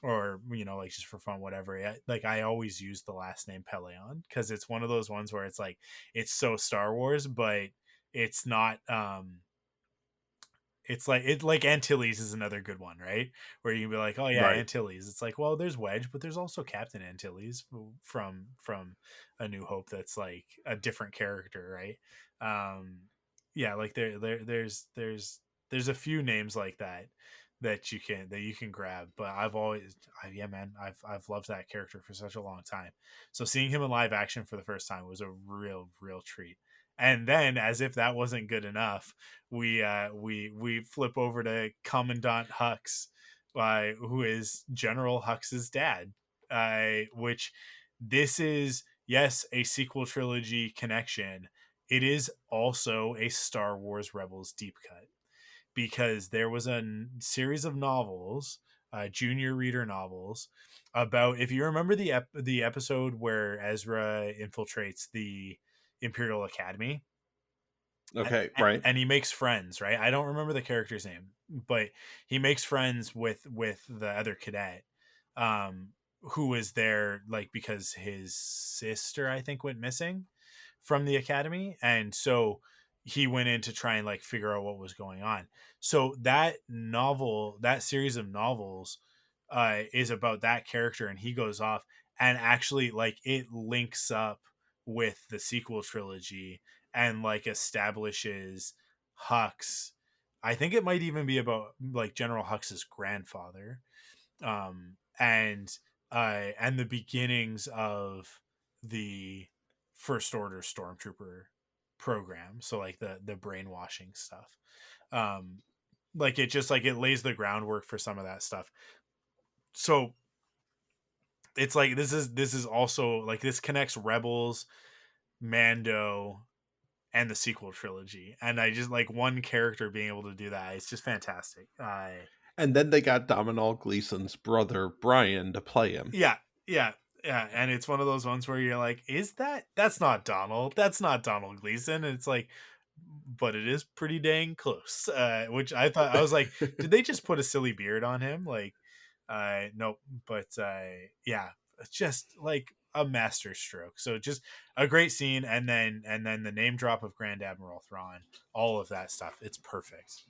or you know like just for fun, whatever, like I always use the last name Pelion because it's one of those ones where it's like it's so Star Wars, but it's not it's like Antilles is another good one, right? Where you can be like, oh yeah, Right. Antilles. It's like, well, there's Wedge, but there's also Captain Antilles from A New Hope. That's like a different character, right? Yeah, like there's a few names like that that you can grab. But yeah, man, I've loved that character for such a long time. So seeing him in live action for the first time was a real treat. And then, as if that wasn't good enough, we flip over to Commandant Hux, who is General Hux's dad. Which this is yes a sequel trilogy connection. It is also a Star Wars Rebels deep cut because there was a series of novels, junior reader novels, about if you remember the episode where Ezra infiltrates the Imperial Academy. Okay. Right. And he makes friends, right? I don't remember the character's name, but he makes friends with the other cadet, um who was there like because his sister I think went missing from the academy, and so he went in to try and like figure out what was going on. So that series of novels is about that character, and he goes off and actually like it links up with the sequel trilogy and like establishes Hux. I think it might even be about like General Hux's grandfather, and the beginnings of the First Order Stormtrooper program. So like the brainwashing stuff. Um, like it just like it lays the groundwork for some of that stuff. So it's like this is also like this connects Rebels, Mando, and the sequel trilogy, and I just like one character being able to do that. It's just fantastic. And then they got Domhnall Gleeson's brother Brian to play him. Yeah, yeah, yeah, and it's one of those ones where you're like, is that's not Donald? That's not Donald Gleeson. And it's like, but it is pretty dang close. Which I thought I was like, did they just put a silly beard on him? Like, nope. But yeah, just like a master stroke. So just a great scene, and then the name drop of Grand Admiral Thrawn, all of that stuff. It's perfect.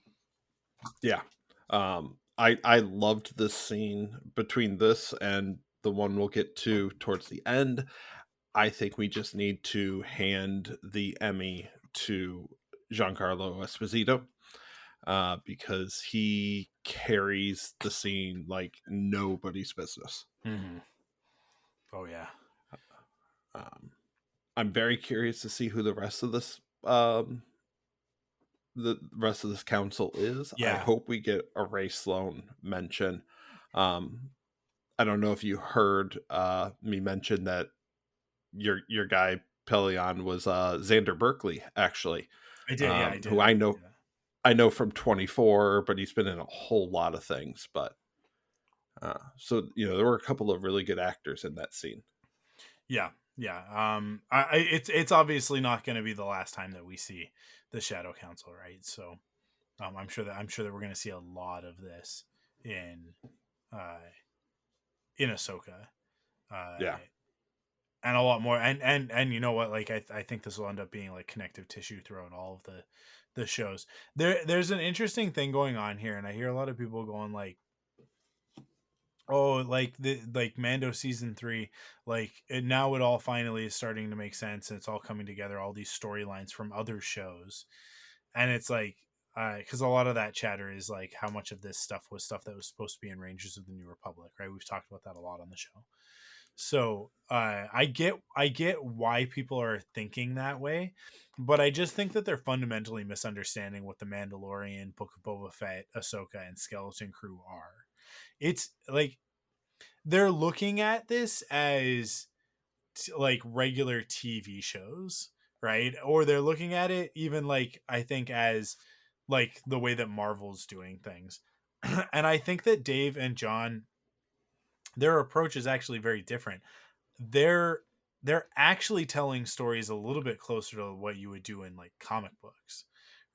Yeah. I loved this scene between this and the one we'll get to towards the end. I think we just need to hand the Emmy to Giancarlo Esposito because he carries the scene like nobody's business. Mm-hmm. Oh yeah. I'm very curious to see who the rest of this council is. I Yeah. hope we get a Ray Sloan mention. I don't know if you heard me mention that your guy Pelion was Xander Berkeley, actually, I did. Yeah, I did. who I know from 24, but he's been in a whole lot of things. But so there were a couple of really good actors in that scene. Yeah, yeah. It's obviously not going to be the last time that we see the Shadow Council, right? So, I'm sure that we're going to see a lot of this uh, in Ahsoka, uh, Yeah, and a lot more. And you know what? Like, I think this will end up being like connective tissue throughout all of the shows. There's an interesting thing going on here, and I hear a lot of people going like, Oh, like Mando season 3, like now it all finally is starting to make sense, and it's all coming together, all these storylines from other shows. And it's like, because a lot of that chatter is like how much of this stuff was stuff that was supposed to be in Rangers of the New Republic, right? We've talked about that a lot on the show. So I get why people are thinking that way, but I just think that they're fundamentally misunderstanding what the Mandalorian, Book of Boba Fett, Ahsoka, and Skeleton Crew are. It's like they're looking at this as like regular TV shows, right? Or they're looking at it even like, I think, as like the way that Marvel's doing things. And I think that Dave and John, their approach is actually very different. They're they're actually telling stories a little bit closer to what you would do in like comic books,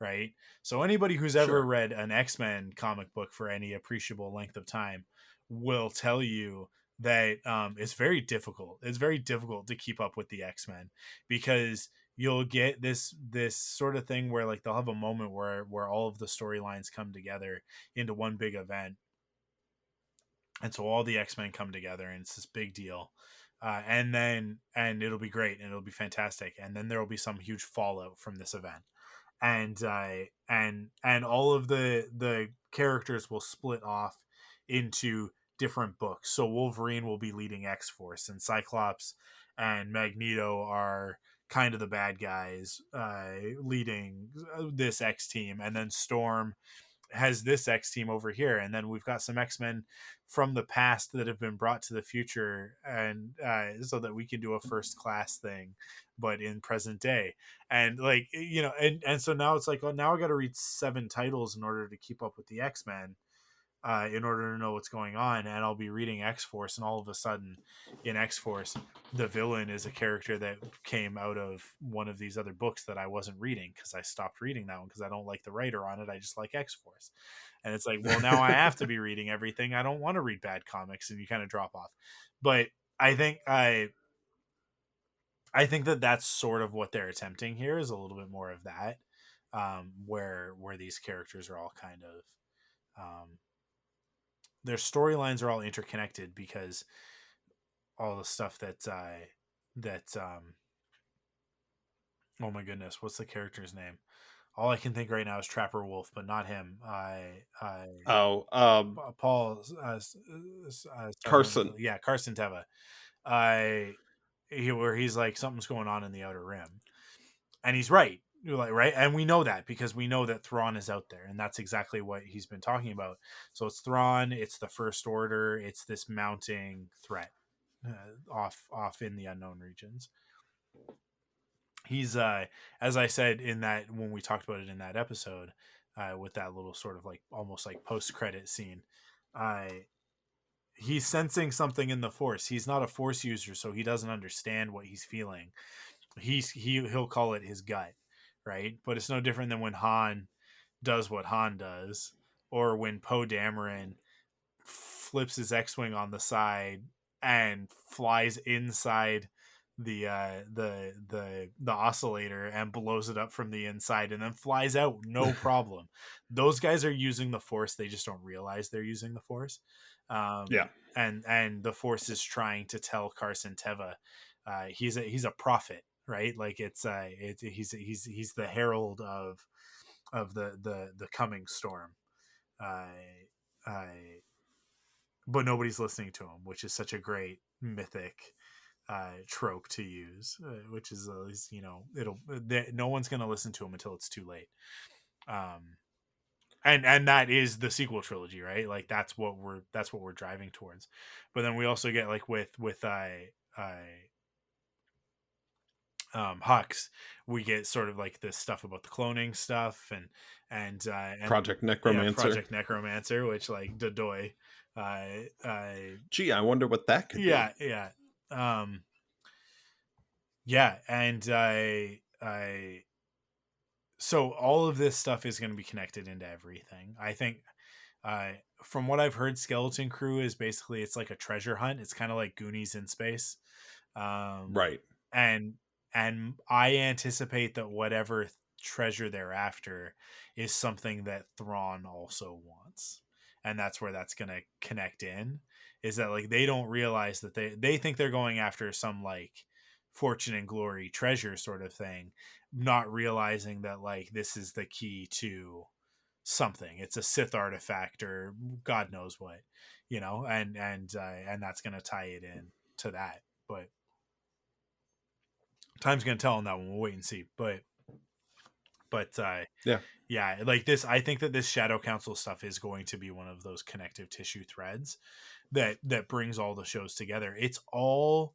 right? So anybody who's ever Sure. read an X-Men comic book for any appreciable length of time will tell you that it's very difficult. It's very difficult to keep up with the X-Men, because you'll get this sort of thing where like they'll have a moment where all of the storylines come together into one big event, and so all the X-Men come together and it's this big deal. And it'll be great and it'll be fantastic, and then there will be some huge fallout from this event, and all of the characters will split off into different books. So Wolverine will be leading X-Force, and Cyclops and Magneto are kind of the bad guys, leading this X team, and then Storm has this X team over here, and then we've got some X-Men from the past that have been brought to the future, and so that we can do a first class thing, but in present day. And like, and so now it's like, oh, now I got to read 7 titles in order to keep up with the X-Men, in order to know what's going on. And I'll be reading X-Force, and all of a sudden in X-Force, the villain is a character that came out of one of these other books that I wasn't reading, because I stopped reading that one because I don't like the writer on it. I just like X-Force. And it's like, well, now I have to be reading everything. I don't want to read bad comics, and you kind of drop off. But I think I think that that's sort of what they're attempting here, is a little bit more of that, where these characters are all kind of, their storylines are all interconnected, because all the stuff that oh my goodness, what's the character's name? All I can think right now is Trapper Wolf, but not him. I Oh, Paul, Carson. yeah, Carson Teva. I where he's like, something's going on in the Outer Rim, and he's right. You're like, right, and we know that because we know that Thrawn is out there, and that's exactly what he's been talking about. So it's Thrawn, it's the First Order, it's this mounting threat, off in the unknown regions. He's as I said in that, when we talked about it in that episode, with that little sort of like almost like post credit scene, uh, he's sensing something in the Force. He's not a Force user, so he doesn't understand what he's feeling. He'll call it his gut, right? But it's no different than when Han does what Han does, or when Poe Dameron flips his X-wing on the side and flies inside the oscillator and blows it up from the inside, and then flies out, no problem. Those guys are using the Force, they just don't realize they're using the Force. Yeah. And the Force is trying to tell Carson Teva, he's a prophet, right? Like he's the herald of the coming storm. Uh, uh, but nobody's listening to him, which is such a great mythic trope to use, which is, no one's going to listen to him until it's too late. And that is the sequel trilogy, right? Like that's what we're driving towards. But then we also get like with Hux, we get sort of like this stuff about the cloning stuff, and Project yeah, Necromancer. Project Necromancer, which like Dodoy, Gee, I wonder what that could yeah, be. yeah, um, yeah, and I so all of this stuff is going to be connected into everything. I think, from what I've heard, Skeleton Crew is basically, it's like a treasure hunt. It's kind of like Goonies in space. Right. And I anticipate that whatever treasure they're after is something that Thrawn also wants, and that's where that's going to connect in. is that like they don't realize that they think they're going after some like fortune and glory treasure sort of thing, not realizing that like this is the key to something. It's a Sith artifact or God knows what, and that's gonna tie it in to that. But time's gonna tell on that one. We'll wait and see. But Yeah. yeah, like this, I think that this Shadow Council stuff is going to be one of those connective tissue threads that brings all the shows together. It's all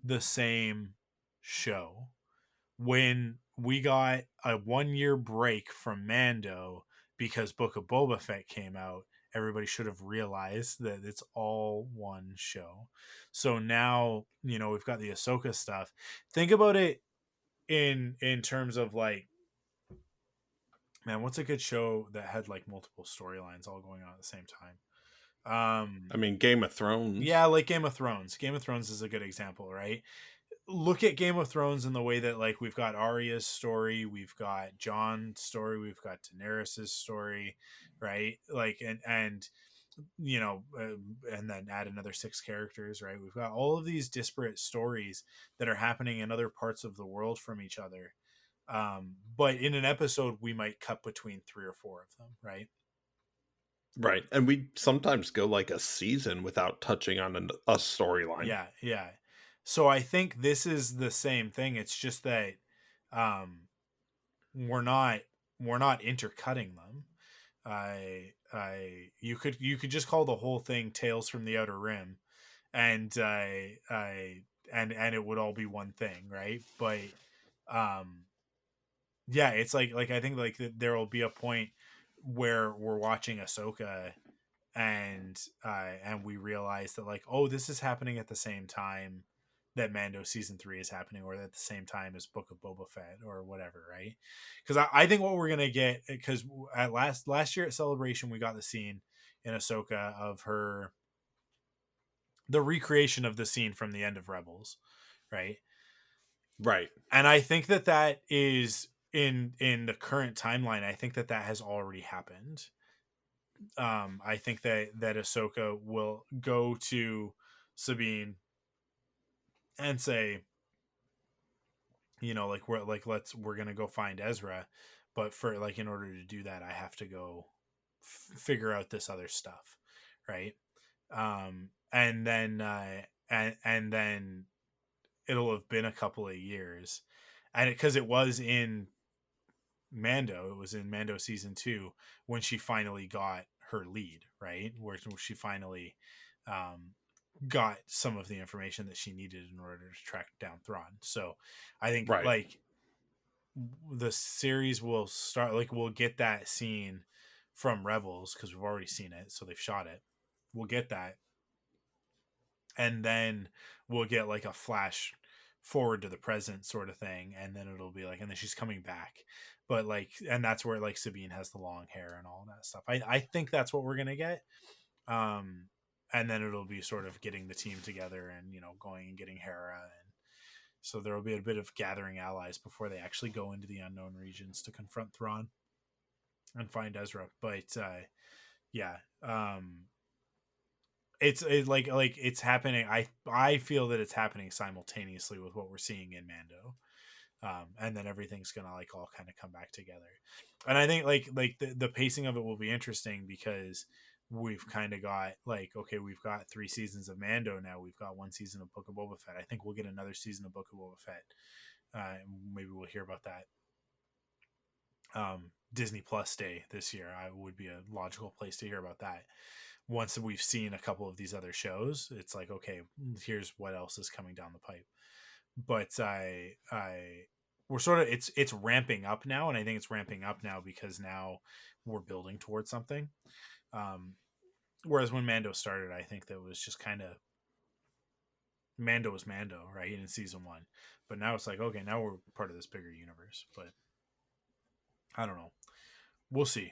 the same show. When we got a 1 year break from Mando because Book of Boba Fett came out, everybody should have realized that it's all one show. So now, we've got the Ahsoka stuff. Think about it in terms of like, man, what's a good show that had like multiple storylines all going on at the same time? I mean, Game of Thrones. Yeah, like Game of Thrones. Game of Thrones is a good example, right? Look at Game of Thrones in the way that like we've got Arya's story, we've got Jon's story, we've got Daenerys's story, right? Like and and then add another 6 characters, right? We've got all of these disparate stories that are happening in other parts of the world from each other. But in an episode, we might cut between 3 or 4 of them, right? Right. And we sometimes go like a season without touching on a storyline. Yeah, yeah. So I think this is the same thing. It's just that we're not intercutting them. You could just call the whole thing Tales from the Outer Rim, and and it would all be one thing, right? But yeah, it's like I think like there will be a point where we're watching Ahsoka and we realize that like, oh, this is happening at the same time that Mando season 3 is happening, or at the same time as Book of Boba Fett or whatever, right? Because I think what we're gonna get, because at last year at Celebration we got the scene in Ahsoka of the recreation of the scene from the end of Rebels, right? Right. And I think that is in the current timeline. I think that has already happened. I think that Ahsoka will go to Sabine and say, like we're gonna go find Ezra, but for like in order to do that, I have to go figure out this other stuff, right? And then and then it'll have been a couple of years, and because it was in Mando, it was in Mando season 2 when she finally got her lead, right? Where she finally got some of the information that she needed in order to track down Thrawn. So I think like the series will start, like we'll get that scene from Rebels because we've already seen it, so they've shot it. We'll get that, and then we'll get like a flash forward to the present sort of thing, and then it'll be like, and then she's coming back, but like, and that's where like Sabine has the long hair and all that stuff. I think that's what we're gonna get. And then it'll be sort of getting the team together and going and getting Hera, and so there will be a bit of gathering allies before they actually go into the unknown regions to confront Thrawn and find Ezra. But yeah, it's like it's happening. I feel that it's happening simultaneously with what we're seeing in Mando. And then everything's gonna like all kind of come back together. And I think like the pacing of it will be interesting because we've kind of got like, okay, we've got 3 seasons of Mando now. We've got 1 season of Book of Boba Fett. I think we'll get another season of Book of Boba Fett. Maybe we'll hear about that. Disney Plus Day this year, I would be a logical place to hear about that. Once we've seen a couple of these other shows, it's like, okay, here's what else is coming down the pipe. But we're sort of it's ramping up now, and I think it's ramping up now because now we're building towards something. Whereas when Mando started, I think that was just kind of Mando was Mando, right, in season 1. But now it's like, okay, now we're part of this bigger universe. But I don't know. We'll see.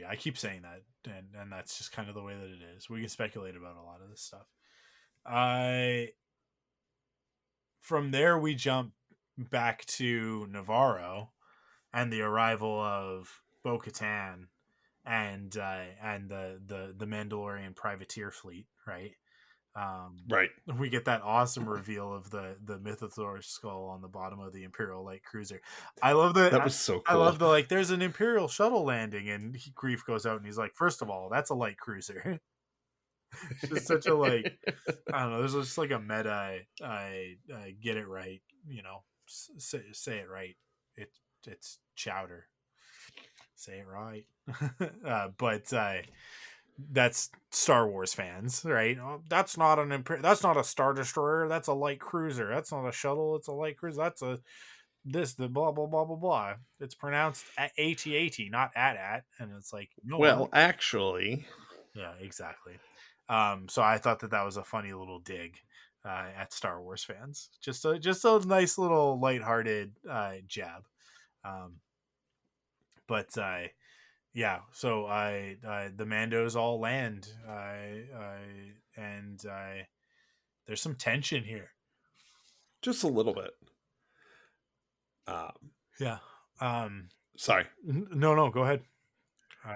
I keep saying that, and that's just kind of the way that it is. We can speculate about a lot of this stuff. From there we jump back to Navarro and the arrival of Bo-Katan and the Mandalorian privateer fleet, right? Right. We get that awesome reveal of the Mythosaur skull on the bottom of the Imperial light cruiser. I love That was so I love cool. the like. There's an Imperial shuttle landing, and Grief goes out and he's like, first of all, that's a light cruiser. It's just such a like. I don't know. There's just like a meta. I get it right. You know, say it right. It's chowder. Say it right. But that's Star Wars fans, right? Oh, that's not that's not a Star Destroyer. That's a light cruiser. That's not a shuttle. It's a light cruiser. That's a the blah blah blah blah blah. It's pronounced AT-AT, not at, and it's like no Well, what? actually, Yeah, exactly. So I thought that was a funny little dig at Star Wars fans. Just a nice little lighthearted jab. Um, but yeah, so the Mandos all land. And there's some tension here. just a little bit. Yeah. Sorry. No, go ahead.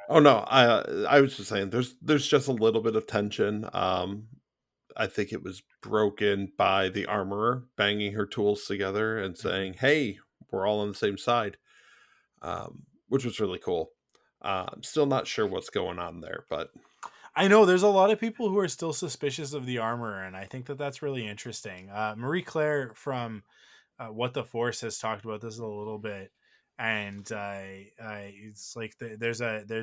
Oh no, I was just saying there's just a little bit of tension. I think it was broken by the armorer banging her tools together and saying, "Hey, we're all on the same side," which was really cool. I'm still not sure what's going on there, but I know there's a lot of people who are still suspicious of the armorer, and I think that that's really interesting. Marie Claire from What the Force has talked about this a little bit, and it's like there's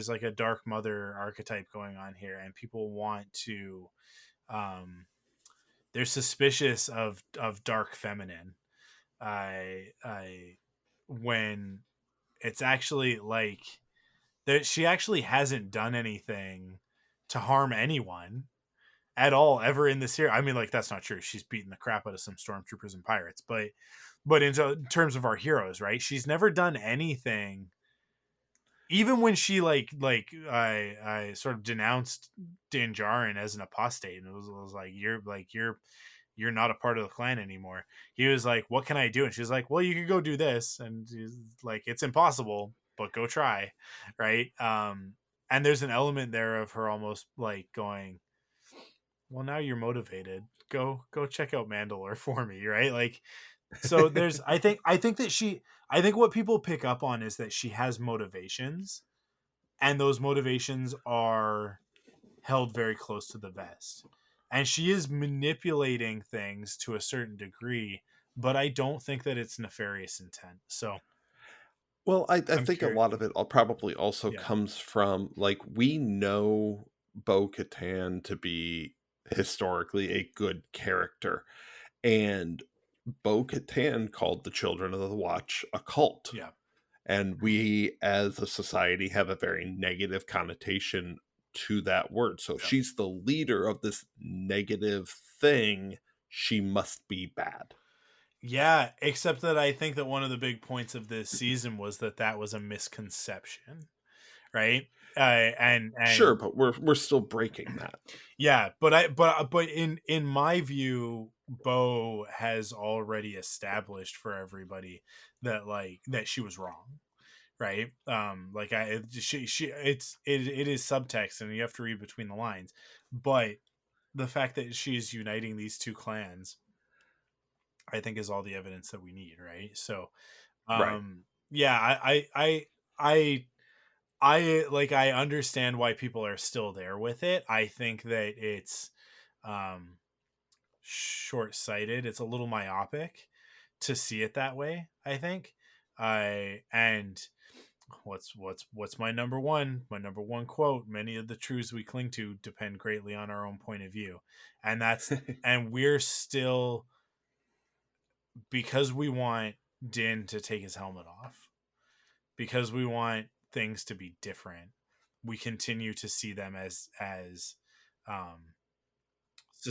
like a dark mother archetype going on here, and people want to um, they're suspicious of dark feminine. I when it's actually like that she actually hasn't done anything to harm anyone at all ever in this series. I mean, like that's not true. She's beaten the crap out of some stormtroopers and pirates, but in terms of our heroes, right? She's never done anything. Even when she I sort of denounced Din Djarin as an apostate, and it was like you're not a part of the clan anymore. He was like, "What can I do?" And she's like, "Well, you could go do this." And he's like, "It's impossible, but go try." Right? And there's an element there of her almost like going, "Well, now you're motivated. Go check out Mandalore for me." Right? Like so there's I think what people pick up on is that she has motivations, and those motivations are held very close to the vest. And she is manipulating things to a certain degree, but I don't think that it's nefarious intent. So well, I I'm think a curious. lot of it probably also Yeah. comes from like we know Bo Katan to be historically a good character, and Bo Katan called the Children of the Watch a cult. Yeah. And we as a society have a very negative connotation to that word. So if Yeah. she's the leader of this negative thing, she must be bad. Yeah, except that I think that one of the big points of this season was that was a misconception, right? Sure, And but we're still breaking that. yeah, but in my view, Bo has already established for everybody that that she was wrong, right? Like she it is subtext, and you have to read between the lines. But the fact that she's uniting these two clans, I think, is all the evidence that we need, right? So, Right. yeah, I I understand why people are still there with it. I think that it's um short-sighted. It's a little myopic to see it that way, I think. I and what's my number one? My number one quote: "Many of the truths we cling to depend greatly on our own point of view." And that's and we're still, because we want Din to take his helmet off, because we want things to be different, we continue to see them as um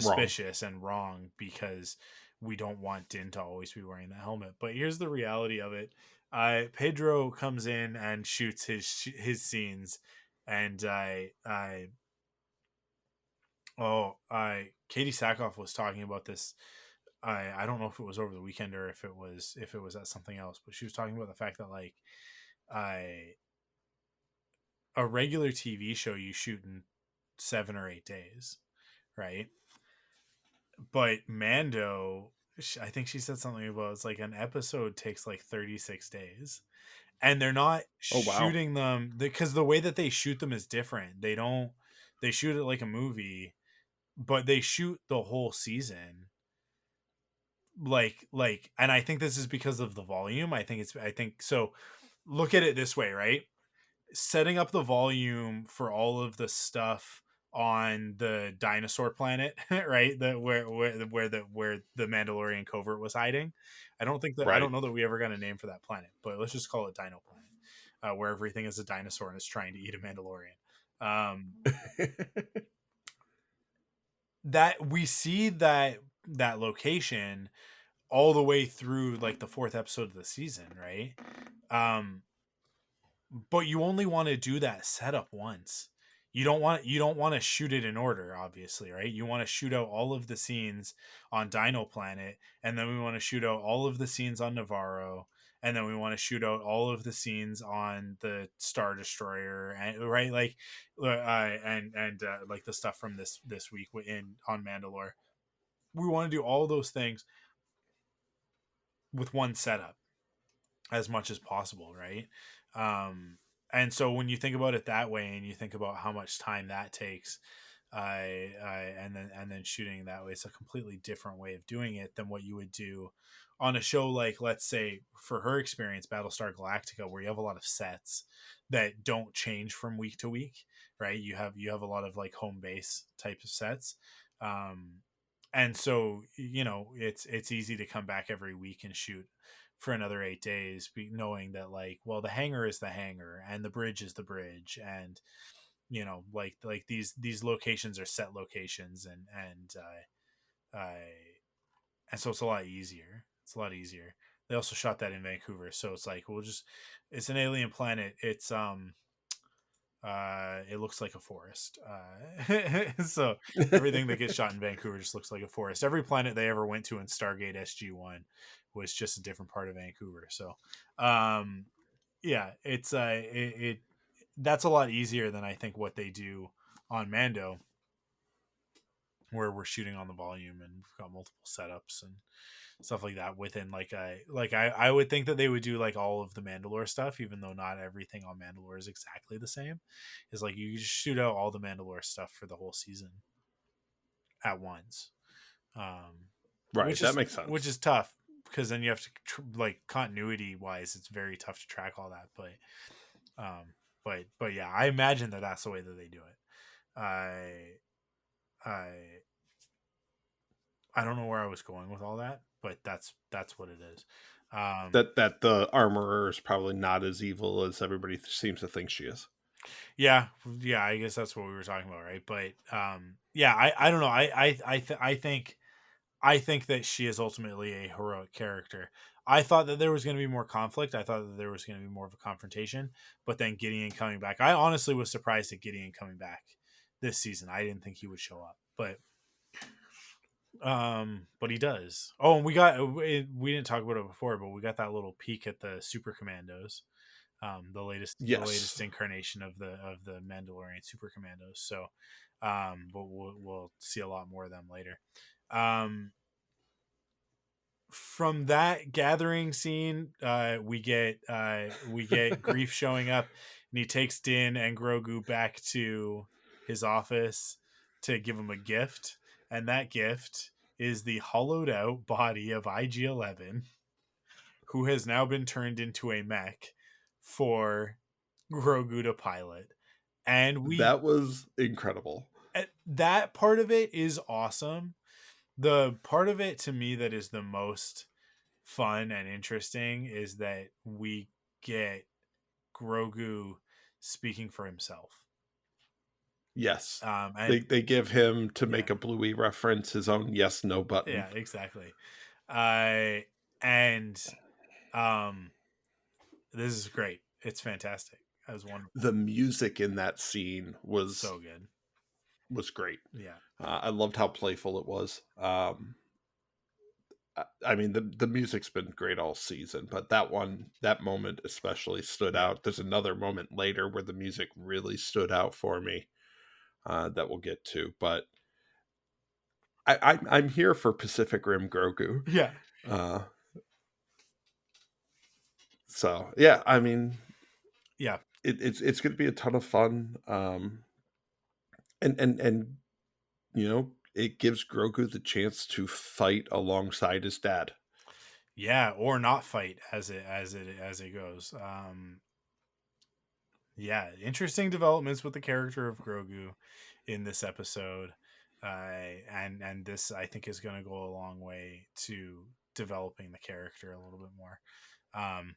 Wrong. suspicious and wrong, because we don't want Din to always be wearing the helmet. But here's the reality of it: Pedro comes in and shoots his scenes, and I Katie Sackhoff was talking about this. I don't know if it was over the weekend or if it was at something else, but she was talking about the fact that like I a regular TV show you shoot in 7 or 8 days, right? but Mando, I think she said something about it's like an episode takes like 36 days, and they're not Oh wow. shooting them because the way that they shoot them is different. They shoot it like a movie, but they shoot the whole season and I think this is because of the volume. I think so. Look at it this way, right? Setting up the volume for all of the stuff on the dinosaur planet, right? Where the Mandalorian covert was hiding. I Right. don't know that we ever got a name for that planet, but let's just call it Dino Planet, where everything is a dinosaur and is trying to eat a Mandalorian. That we see that location all the way through like the fourth episode of the season, right? Um, but you only want to do that setup once. You don't want to shoot it in order, obviously, right? You want to shoot out all of the scenes on Dino Planet, and then we want to shoot out all of the scenes on Navarro, and then we want to shoot out all of the scenes on the Star Destroyer, and right, like the stuff from this week in on Mandalore. We want to do all those things with one setup as much as possible, right? And so when you think about it that way, and you think about how much time that takes, and then shooting that way, it's a completely different way of doing it than what you would do on a show like, let's say, for her experience, Battlestar Galactica, where you have a lot of sets that don't change from week to week, right? You have a lot of like home base type of sets. Um, and so it's easy to come back every week and shoot for another 8 days, knowing that like, well, the hangar is the hangar and the bridge is the bridge, and like these locations are set locations, uh and so it's a lot easier. It's a lot easier. They also shot that in Vancouver, so it's like it's an alien planet. It looks like a forest. So everything that gets shot in Vancouver just looks like a forest. Every planet they ever went to in Stargate SG-1 was just a different part of Vancouver. So, um, yeah, it that's a lot easier than I think what they do on Mando, where we're shooting on the volume and we've got multiple setups and stuff like that within I would think that they would do like all of the Mandalore stuff, even though not everything on Mandalore is exactly the same. Is like you just shoot out all the Mandalore stuff for the whole season at once, um, Right. That makes which sense. is tough because then you have to like continuity wise, it's very tough to track all that. Um, but yeah, I imagine that that's the way that they do it. I I don't know where I was going with all that, but that's what it is. That the armorer is probably not as evil as everybody seems to think she is. Yeah, yeah, I guess that's what we were talking about, right? But yeah, I don't know. I think that she is ultimately a heroic character. I thought that there was going to be more conflict. I thought that there was going to be more of a confrontation, but then Gideon coming back. I honestly was surprised at Gideon coming back this season. I didn't think he would show up, but he does. Oh, and we didn't talk about it before, but we got that little peek at the Super Commandos, the latest Yes. incarnation of the Mandalorian Super Commandos. So, but we'll see a lot more of them later. From that gathering scene, we get Grief showing up, and he takes Din and Grogu back to his office to give him a gift, and that gift is the hollowed out body of IG-11, who has now been turned into a mech for Grogu to pilot. And That was incredible. that part of it is awesome. The part of it to me that is the most fun and interesting is that we get Grogu speaking for himself. Yes. And They give him, to yeah, make a Bluey reference, his own yes no button. yeah, exactly. Uh, and um, this is great. It's fantastic. That was wonderful. The music in that scene So good. was great. Yeah. I loved how playful it was. I mean, the music's been great all season, but that moment especially stood Yeah. out. There's another moment later where the music really stood out for me, that we'll get to. But I'm here for Pacific Rim Grogu. Yeah. Uh, so yeah, I mean, Yeah. it's going to be a ton of fun. And it gives Grogu the chance to fight alongside his dad. Yeah, or not fight as it goes. Yeah, interesting developments with the character of Grogu in this episode. And this I think is going to go a long way to developing the character a little bit more. Um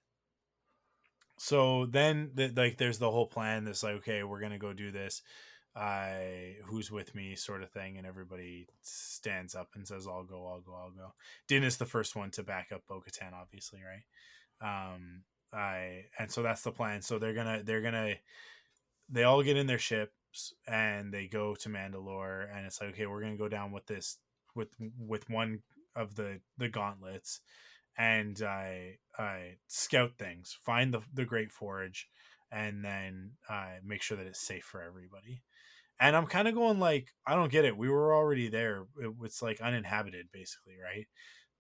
so then like there's the whole plan that's like, okay, we're going to go do this. Who's with me sort of thing, and everybody stands up and says, I'll go. Din is the first one to back up Bo-Katan, obviously, right? And so that's the plan. So they all get in their ships and they go to Mandalore, and it's like, okay, we're gonna go down with this with one of the gauntlets, and I scout things, find the Great Forge, and then make sure that it's safe for everybody. And I'm kind of going like, I don't get it. We were already there. It's like uninhabited, basically, right?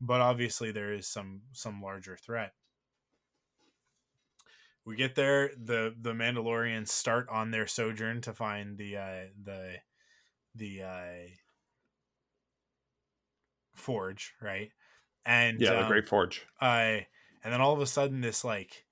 But obviously there is some larger threat. We get there. The Mandalorians start on their sojourn to find the forge, right? And Yeah, the Great Forge. I and then all of a sudden this like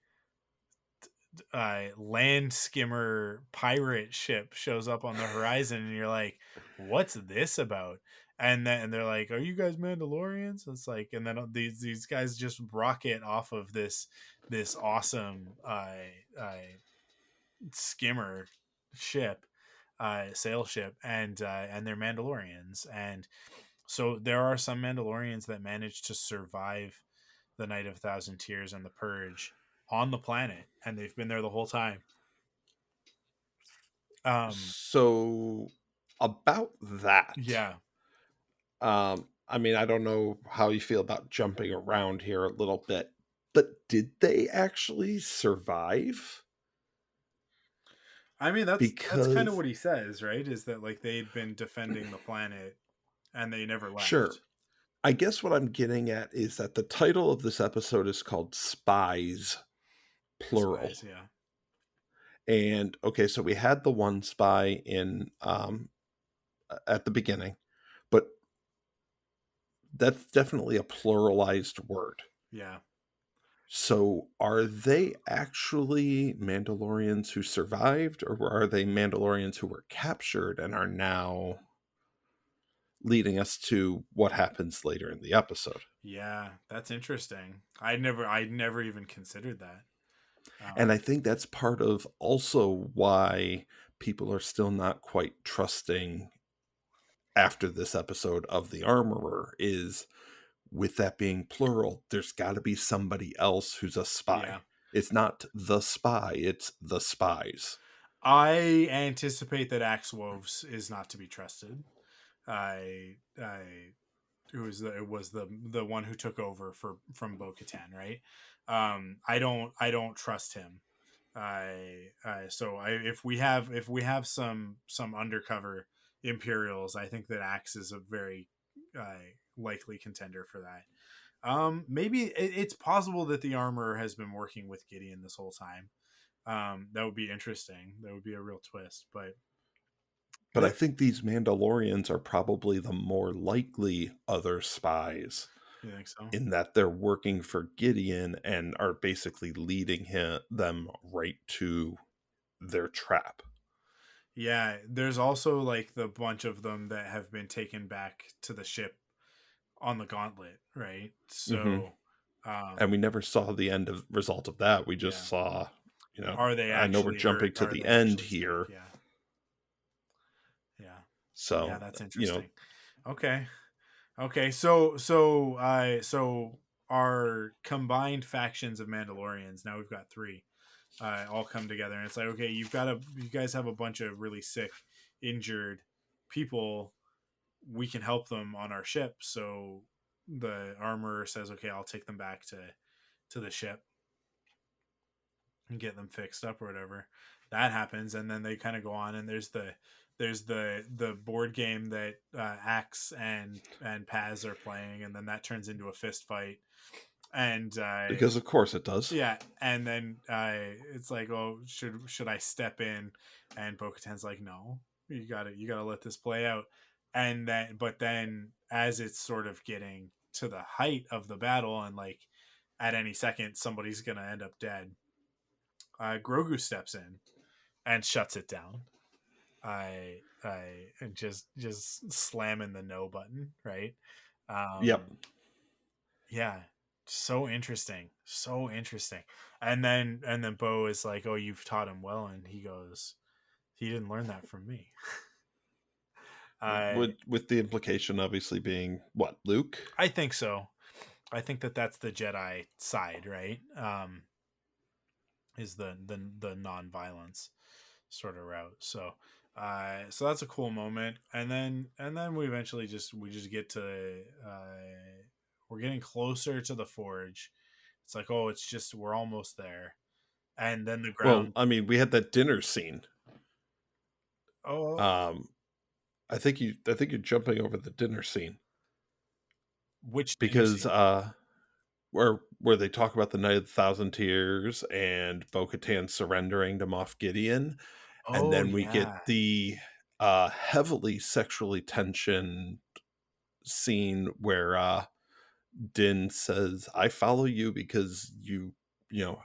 land skimmer pirate ship shows up on the horizon, and you're like, what's this about? And they're like, are you guys Mandalorians? It's like, and then these guys just rocket off of this awesome skimmer ship, sail ship, and they're Mandalorians. And so there are some Mandalorians that manage to survive the Night of a Thousand Tears and the Purge on the planet, and they've been there the whole time. So about that, Yeah. I mean, I don't know how you feel about jumping around here a little bit, but did they actually survive? I mean, that's kind of Because what he says, right? Is that like they'd been defending the planet and they never sure, left. I guess what I'm getting at is that the title of this episode is called Spies, plural. Spies, yeah. And okay, so we had the one spy in at the beginning, but that's definitely a pluralized word. Yeah. So are they actually Mandalorians who survived, or are they Mandalorians who were captured and are now leading us to what happens later in the episode? Yeah, that's interesting. I'd never even considered that. And I think that's part of also why people are still not quite trusting after this episode of the Armorer is, with that being plural, there's got to be somebody else who's a Yeah. spy. It's not the spy, it's the spies. I anticipate that Axe Woves is not to be trusted. I it was the one who took over from Bo-Katan, right? I don't trust him. If we have some undercover Imperials, I think that Axe is a very likely contender for that. Maybe it's possible that the Armorer has been working with Gideon this whole time. That would be interesting. That would be a real twist. But But I think these Mandalorians are probably the more likely other spies you think so? in that they're working for Gideon and are basically leading them right to their trap. Yeah, there's also like the bunch of them that have been taken back to the ship on the Gauntlet, right? Hmm. So, And we never saw the end of result of that. We just yeah, saw, are they I know we're actually hurt? jumping to Are the they end actually safe? here. Yeah, yeah, yeah. So, That's interesting. Okay, okay. So our combined factions of Mandalorians, now we've got three, all come together, and it's like, okay, you guys have a bunch of really sick, injured people. We can help them on our ship. So the armorer says, okay, I'll take them back to the ship and get them fixed up or whatever. That happens, and then they kind of go on, and there's there's the board game that Axe and Paz are playing, and then that turns into a fist fight, and Because of course it does. yeah, and then it's like, oh, should I step in? And Bo-Katan's like, no, you gotta let this play out. And then as it's sort of getting to the height of the battle, and like at any second somebody's gonna end up dead, Grogu steps in and shuts it down. I and just slamming the no button, right? Yep. Yeah, so interesting, so interesting. And then Bo is like, oh, you've taught him well, and he goes, he didn't learn that from me. I With the implication obviously being what, Luke? I think so. I think that's the Jedi side, right? Is the non-violence sort of route. So so that's a cool moment. And then we eventually just get to we're getting closer to the forge. It's like, oh, it's just, we're almost there. And then the Well, ground. I mean, we had that dinner scene. Oh, I think you're jumping over the dinner scene which dinner because scene? where they talk about the Night of the Thousand Tears and Bo-Katan surrendering to Moff Gideon, and Oh then we get yeah. the heavily sexually tensioned scene where Din says, "I follow you because you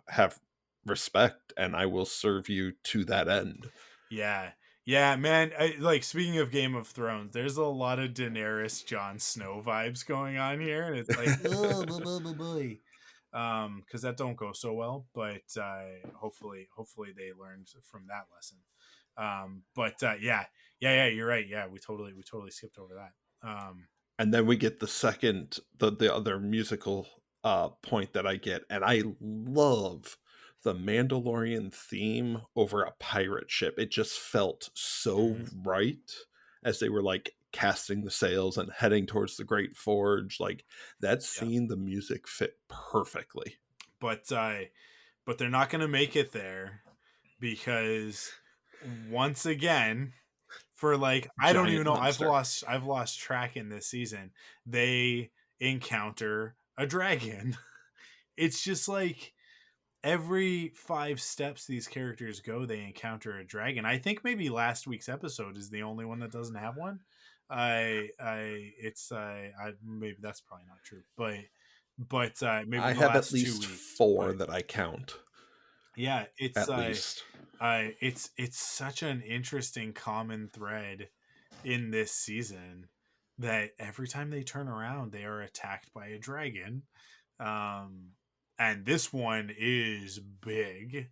have respect, and I will serve you to that end." Yeah. Yeah, man. Like, speaking of Game of Thrones, there's a lot of Daenerys, Jon Snow vibes going on here, and it's like, oh, boy. Because that don't go so well, but hopefully they learned from that lesson. But yeah, you're right. Yeah, we totally skipped over that. And then we get the other musical point that I get, and I love the Mandalorian theme over a pirate ship. It just felt so Mhm. right as they were like casting the sails and heading towards the Great Forge. Like that Yeah, scene, the music fit perfectly. but they're not gonna make it there because once again, for like, I don't even Giant know, monster. I've lost track in this season, they encounter a dragon. It's just like every 5 steps these characters go, they encounter a dragon. I think maybe last week's episode is the only one that doesn't have one. I maybe that's probably not true, but maybe I the have at last two least weeks. four But that I count. yeah, At least. it's such an interesting common thread in this season that every time they turn around, they are attacked by a dragon. Um, and this one is big.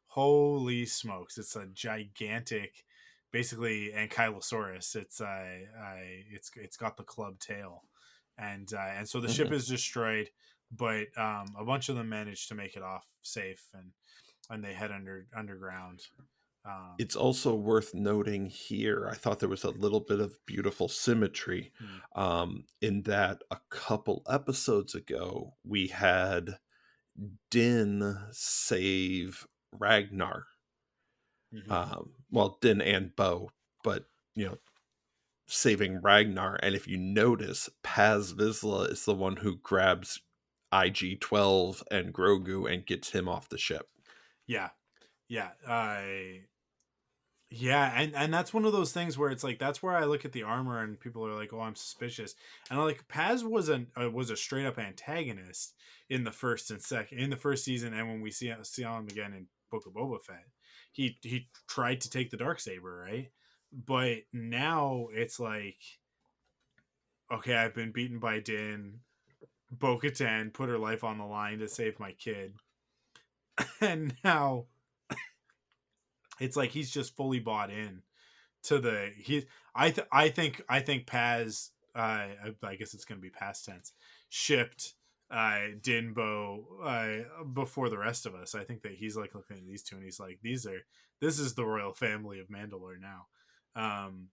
Holy smokes! It's a gigantic, basically ankylosaurus. It's got the club tail, and so the ship Mhm. is destroyed, but a bunch of them manage to make it off safe, and they head underground. It's also worth noting here, I thought there was a little bit of beautiful symmetry Hmm. in that a couple episodes ago, we had Din save Ragnar. Mm-hmm. Well, Din and Bo, but, you know, saving Ragnar. And if you notice, Paz Vizsla is the one who grabs IG-12 and Grogu and gets him off the ship. Yeah, yeah. Yeah, and that's one of those things where it's like, that's where I look at the armor and people are like, "Oh, I'm suspicious." And I'm like, Paz was a straight up antagonist in the first season, and when we see him again in Book of Boba Fett, he tried to take the dark saber, right? But now it's like, okay, I've been beaten by Din. Bo-Katan put her life on the line to save my kid, and now it's like he's just fully bought in to the he I think Paz, I guess it's gonna be past tense, shipped Dinbo before the rest of us. I think that he's like looking at these two and he's like, this is the royal family of Mandalore now. um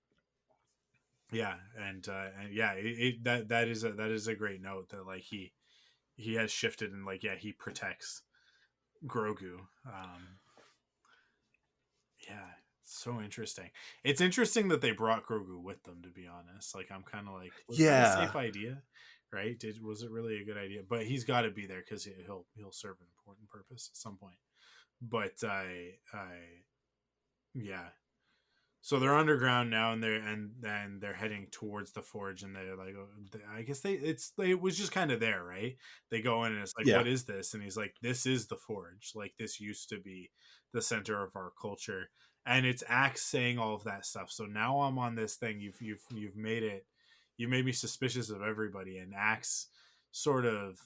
yeah, and yeah, that is a great note that like he has shifted, and like, yeah, he protects Grogu. Yeah, So interesting. It's interesting that they brought Grogu with them, to be honest. Like, I'm kind of like, was that a Yeah. safe idea? Right? Was it really a good idea? But he's got to be there because he'll serve an important purpose at some point. But yeah. So they're underground now, and they're heading towards the forge, and they're like, I guess it was just kind of there, right? They go in, and it's like, Yeah. what is this? And he's like, this is the forge. Like, this used to be the center of our culture, and it's Axe saying all of that stuff. So now I'm on this thing. You've made it. You made me suspicious of everybody, and Axe sort of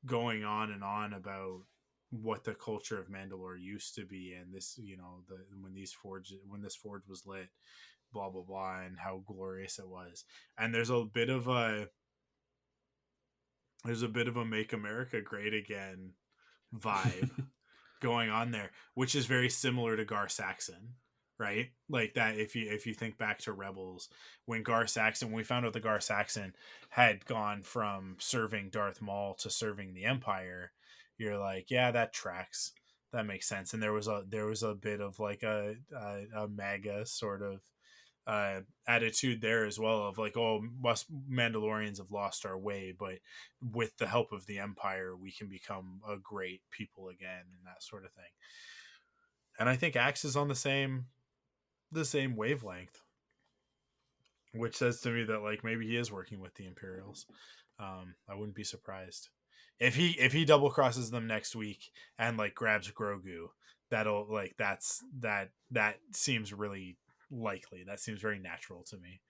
going on and on about what the culture of Mandalore used to be, and this, the when this forge was lit, blah blah blah, and how glorious it was. And there's a bit of a Make America Great Again vibe going on there, which is very similar to Gar Saxon, right? Like that, if you think back to Rebels, when we found out that Gar Saxon had gone from serving Darth Maul to serving the Empire, you're like, yeah, that tracks. That makes sense. And there was a bit of like a mega sort of attitude there as well, of like, oh, us Mandalorians have lost our way, but with the help of the Empire, we can become a great people again, and that sort of thing. And I think Axe is on the same wavelength, which says to me that like maybe he is working with the Imperials. I wouldn't be surprised if he double crosses them next week and like grabs Grogu. That'll like that seems really likely. That seems very natural to me.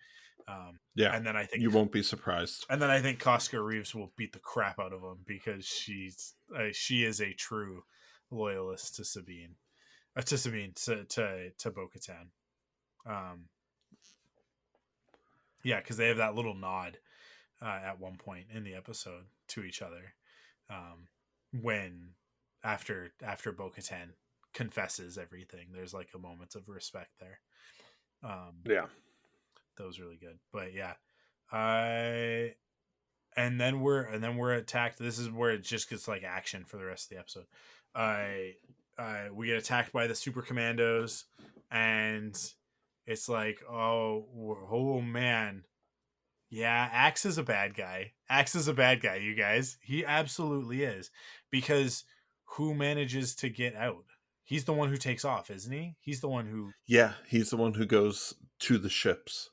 Yeah. And then I think You won't be surprised. Costco Reeves will beat the crap out of him because she is a true loyalist to Sabine, to Bo-Katan. Yeah, because they have that little nod at one point in the episode to each other, when after Bo-Katan confesses everything. There's like a moment of respect there. Yeah. That was really good. But yeah, I and then we're attacked. This is where it just gets like action for the rest of the episode. We get attacked by the super commandos, and it's like, oh man, yeah, Axe is a bad guy. Axe is a bad guy, you guys. He absolutely is, because who manages to get out? He's the one who takes off, isn't he? He's the one who. Yeah, he's the one who goes to the ships.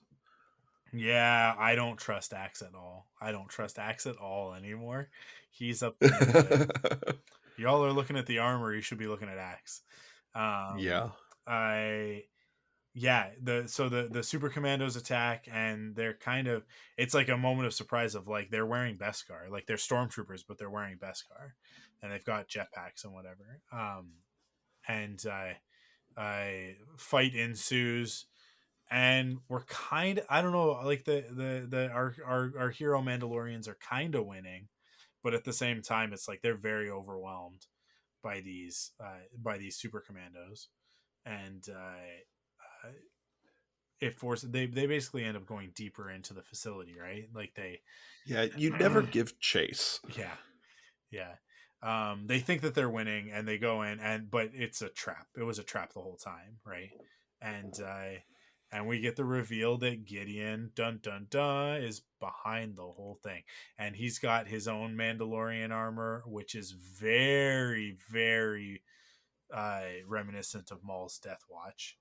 Yeah, I don't trust Axe at all. I don't trust Axe at all anymore. He's up to no good. Y'all are looking at the armor. You should be looking at Axe. Yeah. I Yeah, the super commandos attack, and they're kind of, it's like a moment of surprise of like they're wearing Beskar, like they're stormtroopers, but they're wearing Beskar, and they've got jetpacks and whatever. And I fight ensues, and we're kind of, I don't know, like our hero Mandalorians are kind of winning, but at the same time it's like they're very overwhelmed by these super commandos, and it forces, they basically end up going deeper into the facility, right? Like they Yeah, you never give chase. yeah, yeah. They think that they're winning, and they go in, but it's a trap. It was a trap the whole time, right? And we get the reveal that Gideon, dun dun dun, is behind the whole thing, and he's got his own Mandalorian armor, which is very, very reminiscent of Maul's Death Watch,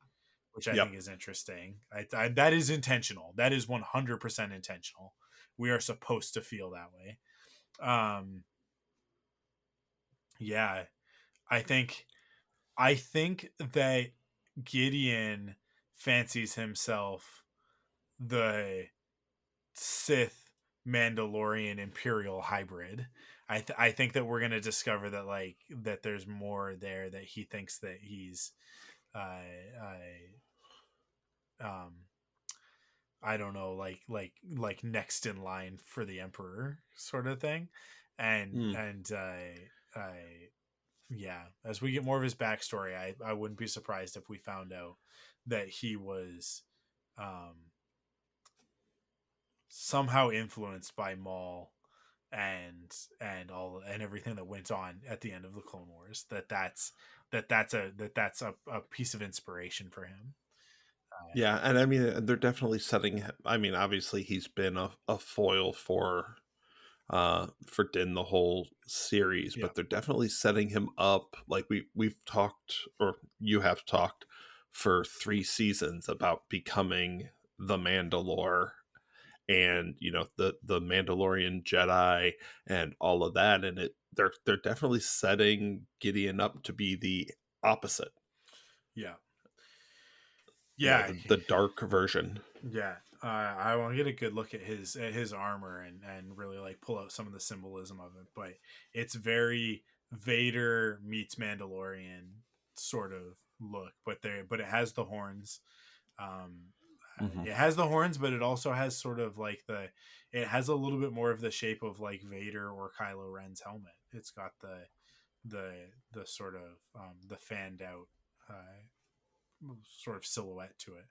which I think is interesting. That is intentional. That is 100% intentional. We are supposed to feel that way. Yeah, I think that Gideon fancies himself the Sith Mandalorian Imperial hybrid. I think that we're gonna discover that that there's more there, that he thinks that he's um I don't know, like next in line for the Emperor sort of thing. And I yeah, as we get more of his backstory, I wouldn't be surprised if we found out that he was somehow influenced by Maul and everything that went on at the end of the Clone Wars. That's a piece of inspiration for him. Yeah, and I mean, they're definitely setting I mean, obviously, he's been a foil for Din the whole series, Yeah. but they're definitely setting him up like we've talked, or you have talked for 3 seasons about becoming the Mandalore, and the Mandalorian Jedi and all of that, and they're definitely setting Gideon up to be the opposite. Yeah. You know, Yeah. the dark version. Yeah. I want to get a good look at his armor and really like pull out some of the symbolism of it, but it's very Vader meets Mandalorian sort of look, but it has the horns. Um, Hmm. it has the horns, but it also has sort of like it has a little bit more of the shape of like Vader or Kylo Ren's helmet. It's got the the sort of the fanned out sort of silhouette to it.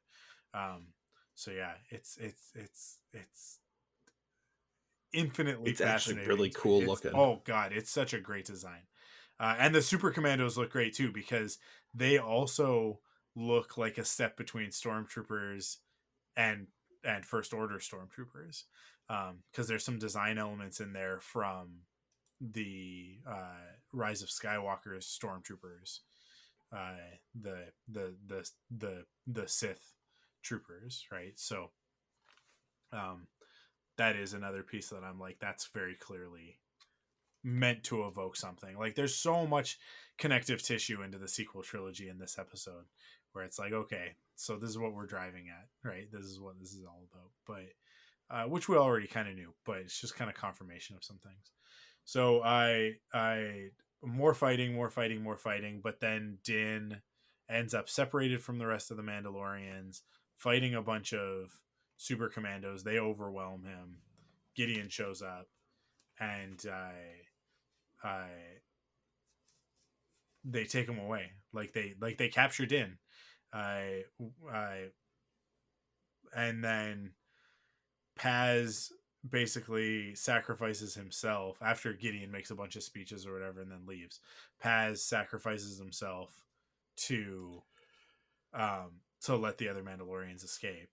Um, so yeah, it's infinitely It's actually fascinating really to me. cool It's looking. oh god, it's such a great design, and the Super Commandos look great too because they also look like a step between stormtroopers and First Order stormtroopers, because there's some design elements in there from the Rise of Skywalker's stormtroopers, the Sith troopers, right? So um, that is another piece that I'm like, that's very clearly meant to evoke something. Like, there's so much connective tissue into the sequel trilogy in this episode, where it's like, okay, so this is what we're driving at, right? This is what this is all about. But which we already kind of knew, but it's just kind of confirmation of some things. So I more fighting, more fighting, more fighting, but then Din ends up separated from the rest of the Mandalorians, fighting a bunch of super commandos. They overwhelm him. Gideon shows up, and I they take him away. Like they capture Din. I I and then Paz basically sacrifices himself after Gideon makes a bunch of speeches or whatever and then leaves. Paz sacrifices himself to to let the other Mandalorians escape.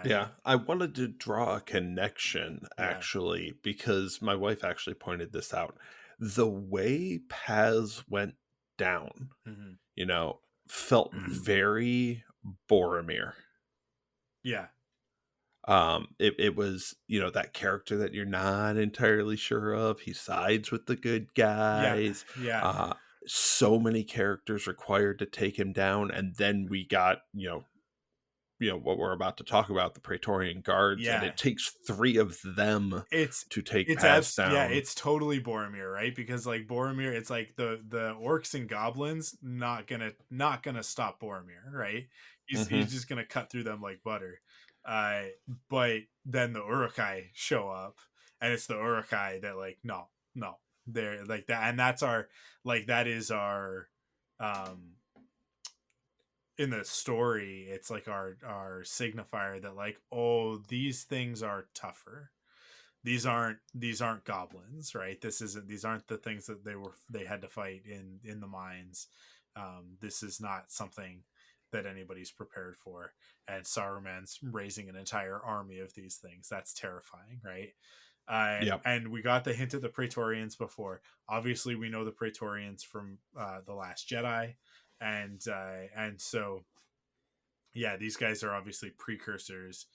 Yeah, I wanted to draw a connection Yeah. actually because my wife actually pointed this out. The way Paz went down, Mm-hmm. you know, felt very Boromir. Yeah. It was, that character that you're not entirely sure of. He sides with the good Yeah. guys. Yeah. Uh, so many characters required to take him down, and then we got, what we're about to talk about, the Praetorian Guards, and Yeah. it takes 3 of them It's to take Paz yeah, down. it's totally Boromir, right? Because like Boromir, it's like the orcs and goblins not gonna stop Boromir, right? He's Hmm. just gonna cut through them like butter. Uh, but then the Uruk-hai show up, and it's the Uruk-hai that like no, they're like that, and that's our that is our um in the story. It's like our signifier that like, oh, these things are tougher. These aren't goblins, right? These aren't the things that they had to fight in the mines. This is not something that anybody's prepared for, and Saruman's raising an entire army of these things. That's terrifying, right? Yep. And we got the hint of the Praetorians before. Obviously, we know the Praetorians from the Last Jedi, and so yeah, these guys are obviously precursors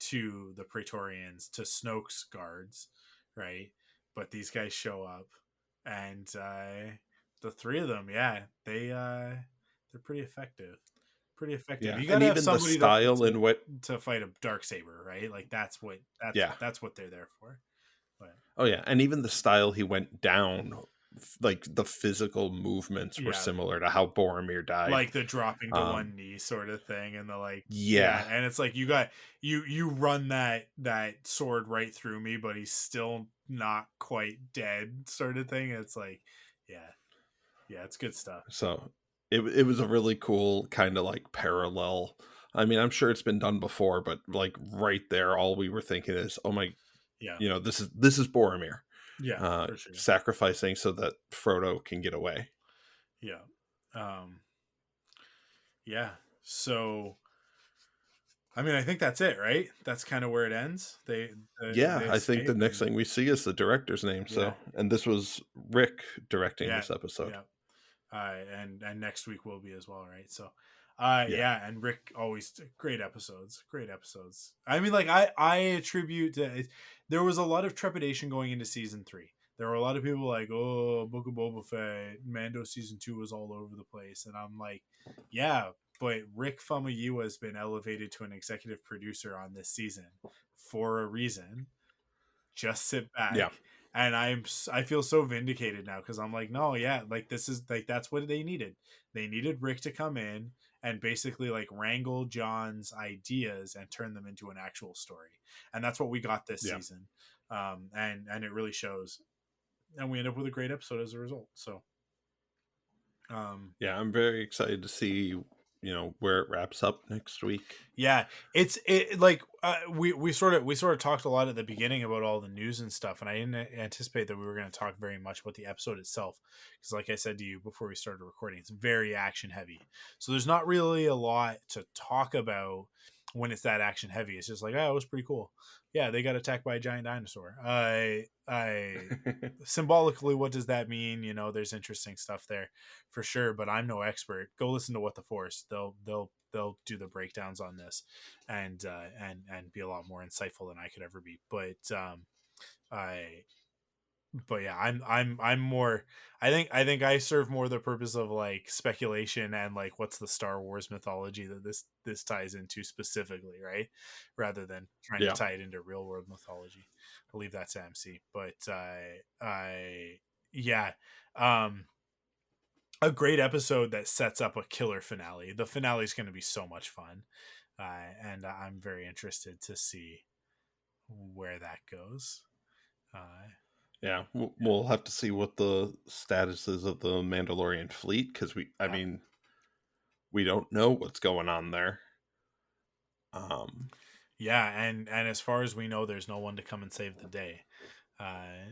to the Praetorians, to Snoke's guards, right? But these guys show up, and the 3 of them, yeah, they're pretty effective. Pretty effective. Yeah, You got and to have even the somebody style in what to fight a dark saber, right? Like yeah. that's what they're there for. But Oh yeah, and even the style he went down, like the physical movements were yeah, similar to how Boromir died. like the dropping to Um, one knee sort of thing, and the like, yeah, yeah. and it's like you run that sword right through me, but he's still not quite dead sort of thing. It's like, yeah, yeah, it's good stuff. So it was a really cool kind of like parallel. I mean, I'm sure it's been done before, but like right there, all we were thinking is, oh my, Yeah, this is Boromir, yeah, for sure. sacrificing so that Frodo can get away. Yeah, um, yeah. So I mean, I think that's it, right? That's kind of where it ends. Yeah, They I think the escape, next and thing we see is the director's name. yeah, So, and this was Rick directing yeah, this episode. yeah. And next week will be as well, right? So, Yeah, yeah, and Rick always great episodes, great episodes. I mean, like I attribute to it, there was a lot of trepidation going into season 3. There were a lot of people like, oh, Book of Boba Fett, Mando season 2 was all over the place, and I'm like, yeah, but Rick Famuyiwa has been elevated to an executive producer on this season for a reason. Just sit yeah, back, and I feel so vindicated now because I'm like, no, yeah, like this is like that's what they needed. They needed Rick to come in and basically like wrangle John's ideas and turn them into an actual story, and that's what we got this yeah. season. And it really shows, and we end up with a great episode as a result. So um Yeah, I'm very excited to see, where it wraps up next week. Yeah, it like we sort of talked a lot at the beginning about all the news and stuff, and I didn't anticipate that we were going to talk very much about the episode itself because, like I said to you before we started recording, it's very action heavy. So there's not really a lot to talk about when it's that action heavy. It's just like, oh, it was pretty cool. Yeah, they got attacked by a giant dinosaur. I symbolically, what does that mean? There's interesting stuff there for sure, but I'm no expert. Go listen to What the Force. They'll do the breakdowns on this, and be a lot more insightful than I could ever be. I but yeah, I'm more. I think I serve more the purpose of like speculation and like what's the Star Wars mythology that this ties into specifically, right? Rather than trying to Yeah, tie it into real world mythology. I'll leave that to MC. But I yeah, um, a great episode that sets up a killer finale. The finale is going to be so much fun, and I'm very interested to see where that goes. Uh, yeah. We'll have to see what the status is of the Mandalorian fleet because I yeah. mean, we don't know what's going on there. Um, Yeah, and as far as we know, there's no one to come and save the day.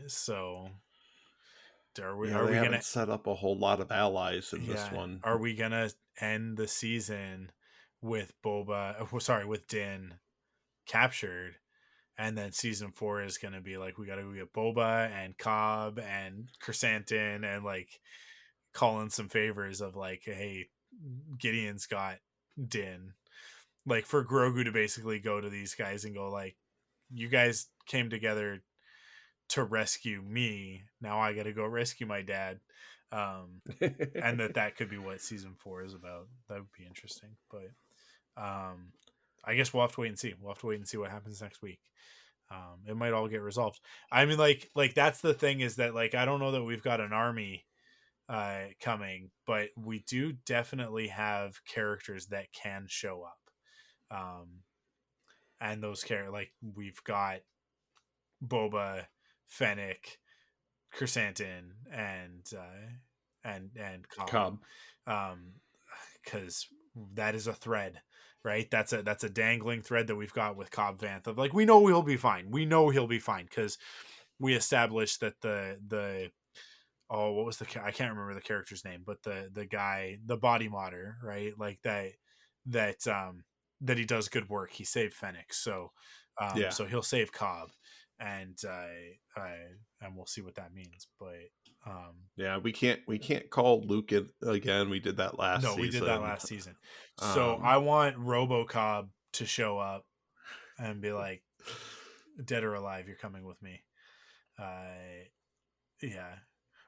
So are we yeah, are they we gonna haven't set up a whole lot of allies in this yeah one. are we gonna end the season with with Din captured, and then season 4 is gonna be like we gotta go get Boba and Cobb and Chrysanthemum and like calling some favors of like, hey, Gideon's got Din, like for Grogu to basically go to these guys and go like, you guys came together to rescue me. Now I got to go rescue my dad. And that could be what season 4 is about. That would be interesting. But I guess we'll have to wait and see. We'll have to wait and see what happens next week. It might all get resolved. I mean, like that's the thing is that like I don't know that we've got an army coming, but we do definitely have characters that can show up. And those like we've got Boba, Fennec, Chrysanthemum, and Cobb, Cobb. because that is a thread, right? That's a dangling thread that we've got with Cobb Vanth of like we know he'll be fine. We know he'll be fine because we established that the oh what was I can't remember the character's name, but the guy, the body modder, right? Like that he does good work. He saved Fennec, Yeah, so he'll save Cobb, and and we'll see what that means. But yeah. We can't call Luke it again. We did that last no, we did that season. last season. So Um, I want RoboCobb to show up and be like, dead or alive, you're coming with me. Yeah.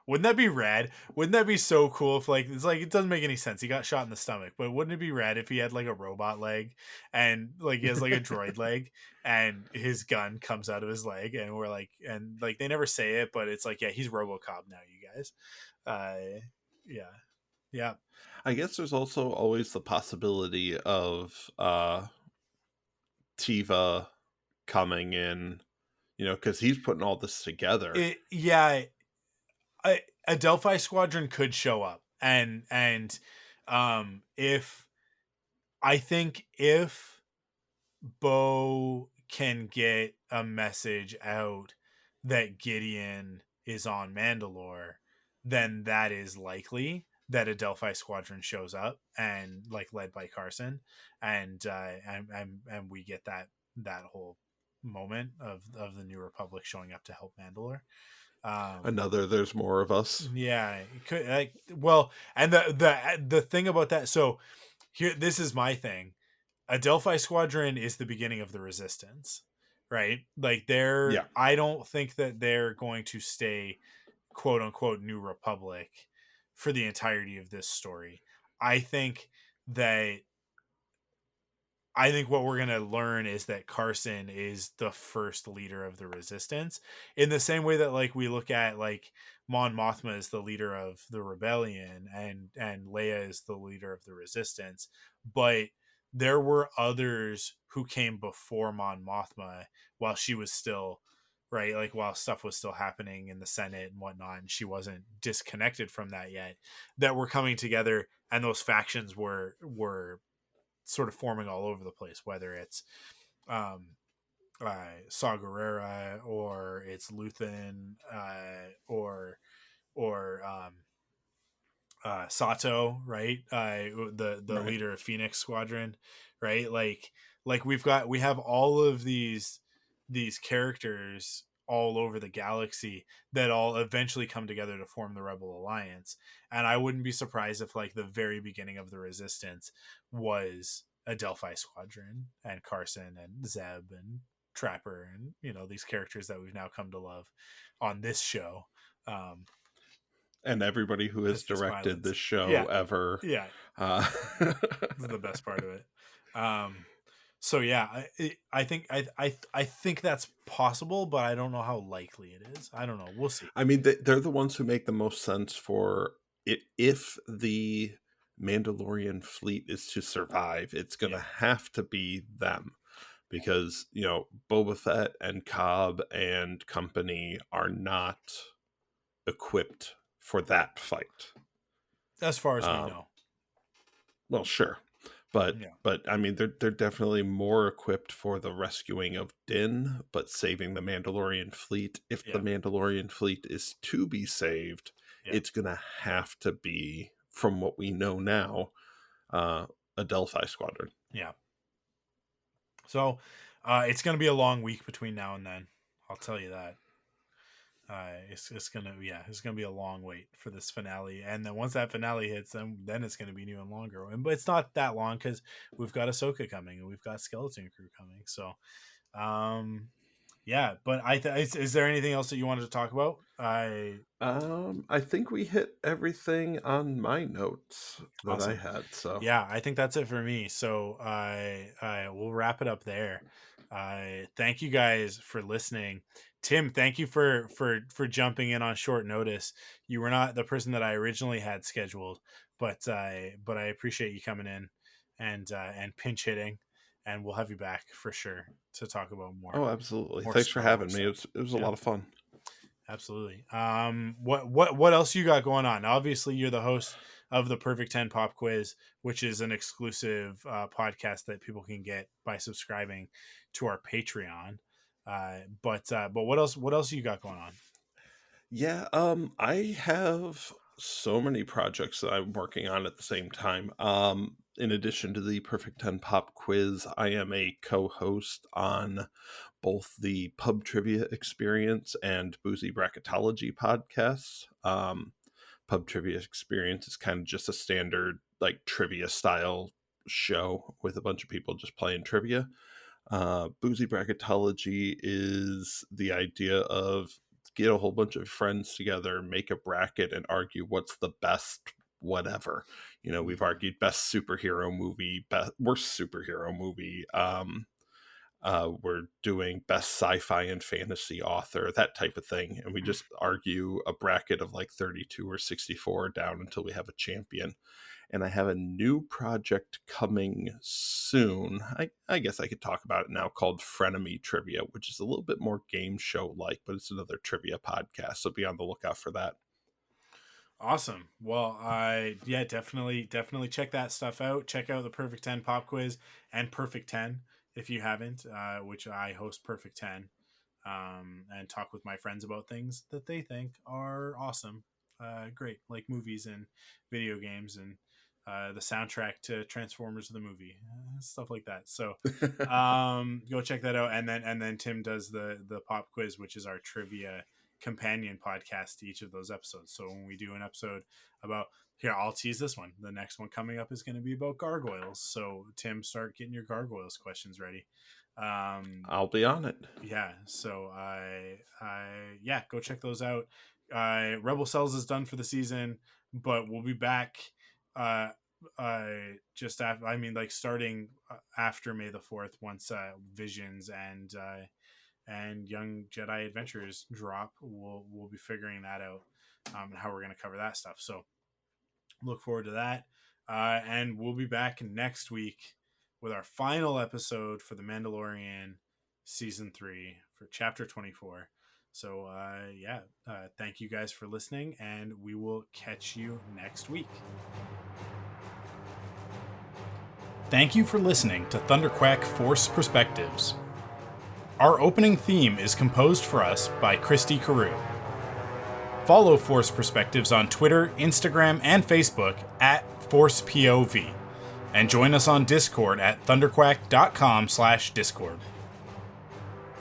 Wouldn't that be rad? Wouldn't that be so cool if like it's like it doesn't make any sense. He got shot in the stomach, but wouldn't it be rad if he had like a robot leg and like he has like a droid leg and his gun comes out of his leg and we're like and like they never say it, but it's like yeah, he's RoboCop now, you guys. Yeah. Yeah. I guess there's also always the possibility of Tiva coming in, because he's putting all this together. Yeah, a Delphi squadron could show up and if I think if Bo can get a message out that Gideon is on Mandalore, then that is likely. that a Delphi squadron shows up and like led by Carson, and we get that whole moment of the New Republic showing up to help Mandalore. Another, there's more of us. Yeah, it could, like, well, and the thing about that. So here, this is my thing. A Delphi squadron is the beginning of the Resistance, right? Like Yeah. I don't think that they're going to stay quote unquote New Republic for the entirety of this story. I think that what we're going to learn is that Carson is the first leader of the Resistance, in the same way that like we look at like Mon Mothma is the leader of the rebellion and Leia is the leader of the Resistance. But there were others who came before Mon Mothma while she was still, right, like while stuff was still happening in the Senate and whatnot, and she wasn't disconnected from that yet, that were coming together, and those factions were sort of forming all over the place, whether it's um, Saw Gerrera or it's Luthen or Sato, right? The Right. leader of Phoenix Squadron, right? Like we have all of these characters all over the galaxy that all eventually come together to form the Rebel Alliance. And I wouldn't be surprised if like the very beginning of the Resistance was a Delphi squadron and Carson and Zeb and Trapper and these characters that we've now come to love on this show. Um, And everybody who has as just directed pilots. this show Yeah, ever. yeah, Uh, this is the best part of it. So yeah, I think I think that's possible, but I don't know how likely it is. I don't know. We'll see. I mean, they're the ones who make the most sense for it. If the Mandalorian fleet is to survive, it's going to have to be them, because Boba Fett and Cobb and company are not equipped for that fight. As far as we know. Well, sure, but Yeah. I mean, they're definitely more equipped for the rescuing of Din, but saving the Mandalorian fleet. If the Mandalorian fleet is to be saved, it's gonna have to be, from what we know now, a Delphi squadron. Yeah. So it's gonna be a long week between now and then. I'll tell you that. It's gonna be a long wait for this finale, and then once that finale hits, then it's gonna be new and longer. But it's not that long because we've got Ahsoka coming and we've got Skeleton Crew coming. So, yeah. But is there anything else that you wanted to talk about? I think we hit everything on my notes that I Awesome. had. So yeah, I think that's it for me. So we'll wrap it up there. Thank you guys for listening. Tim, thank you for jumping in on short notice. You were not the person that I originally had scheduled, but I appreciate you coming in and pinch hitting, and we'll have you back for sure to talk about more. Oh, absolutely. More Thanks for Star having Wars me. stuff. It was a lot of fun. Absolutely. What else you got going on? Obviously, you're the host of the Perfect 10 Pop Quiz, which is an exclusive podcast that people can get by subscribing to our Patreon. But what else? What else you got going on? Yeah, I have so many projects that I'm working on at the same time. In addition to the Perfect 10 Pop Quiz, I am a co-host on both the Pub Trivia Experience and Boozy Bracketology podcasts. Pub Trivia Experience is kind of just a standard like trivia style show with a bunch of people just playing trivia. Boozy Bracketology is the idea of get a whole bunch of friends together, make a bracket, and argue what's the best whatever. We've argued best superhero movie, worst superhero movie. We're doing best sci-fi and fantasy author, that type of thing, and we just argue a bracket of like 32 or 64 down until we have a champion. And I have a new project coming soon. I guess I could talk about it now, called Frenemy Trivia, which is a little bit more game show like, but it's another trivia podcast. So be on the lookout for that. Awesome. Well, definitely check that stuff out. Check out the Perfect 10 Pop Quiz and Perfect 10 if you haven't, which I host Perfect 10, and talk with my friends about things that they think are awesome. great, like movies and video games and the soundtrack to Transformers the movie, stuff like that. So go check that out. And then Tim does the pop quiz, which is our trivia companion podcast to each of those episodes. So when we do an episode about, here, I'll tease this one, the next one coming up is going to be about gargoyles. So Tim, start getting your gargoyles questions ready. I'll be on it. Yeah. So yeah, go check those out. Rebel Cells is done for the season, but we'll be back just after, I mean, like starting after May the 4th, once Visions and Young Jedi Adventures drop. We'll be figuring that out, and how we're going to cover that stuff. So look forward to that. And we'll be back next week with our final episode for The Mandalorian season 3 for chapter 24. So thank you guys for listening, and we will catch you next week. Thank you for listening to Thunderquack Force Perspectives. Our opening theme is composed for us by Christy Carew. Follow Force Perspectives on Twitter, Instagram, and Facebook at ForcePOV, and join us on Discord at thunderquack.com/Discord.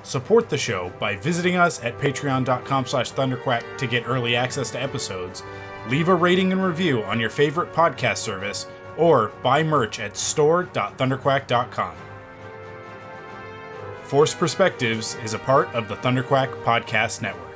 Support the show by visiting us at patreon.com/thunderquack to get early access to episodes, leave a rating and review on your favorite podcast service, or buy merch at store.thunderquack.com. Force Perspectives is a part of the Thunderquack Podcast Network.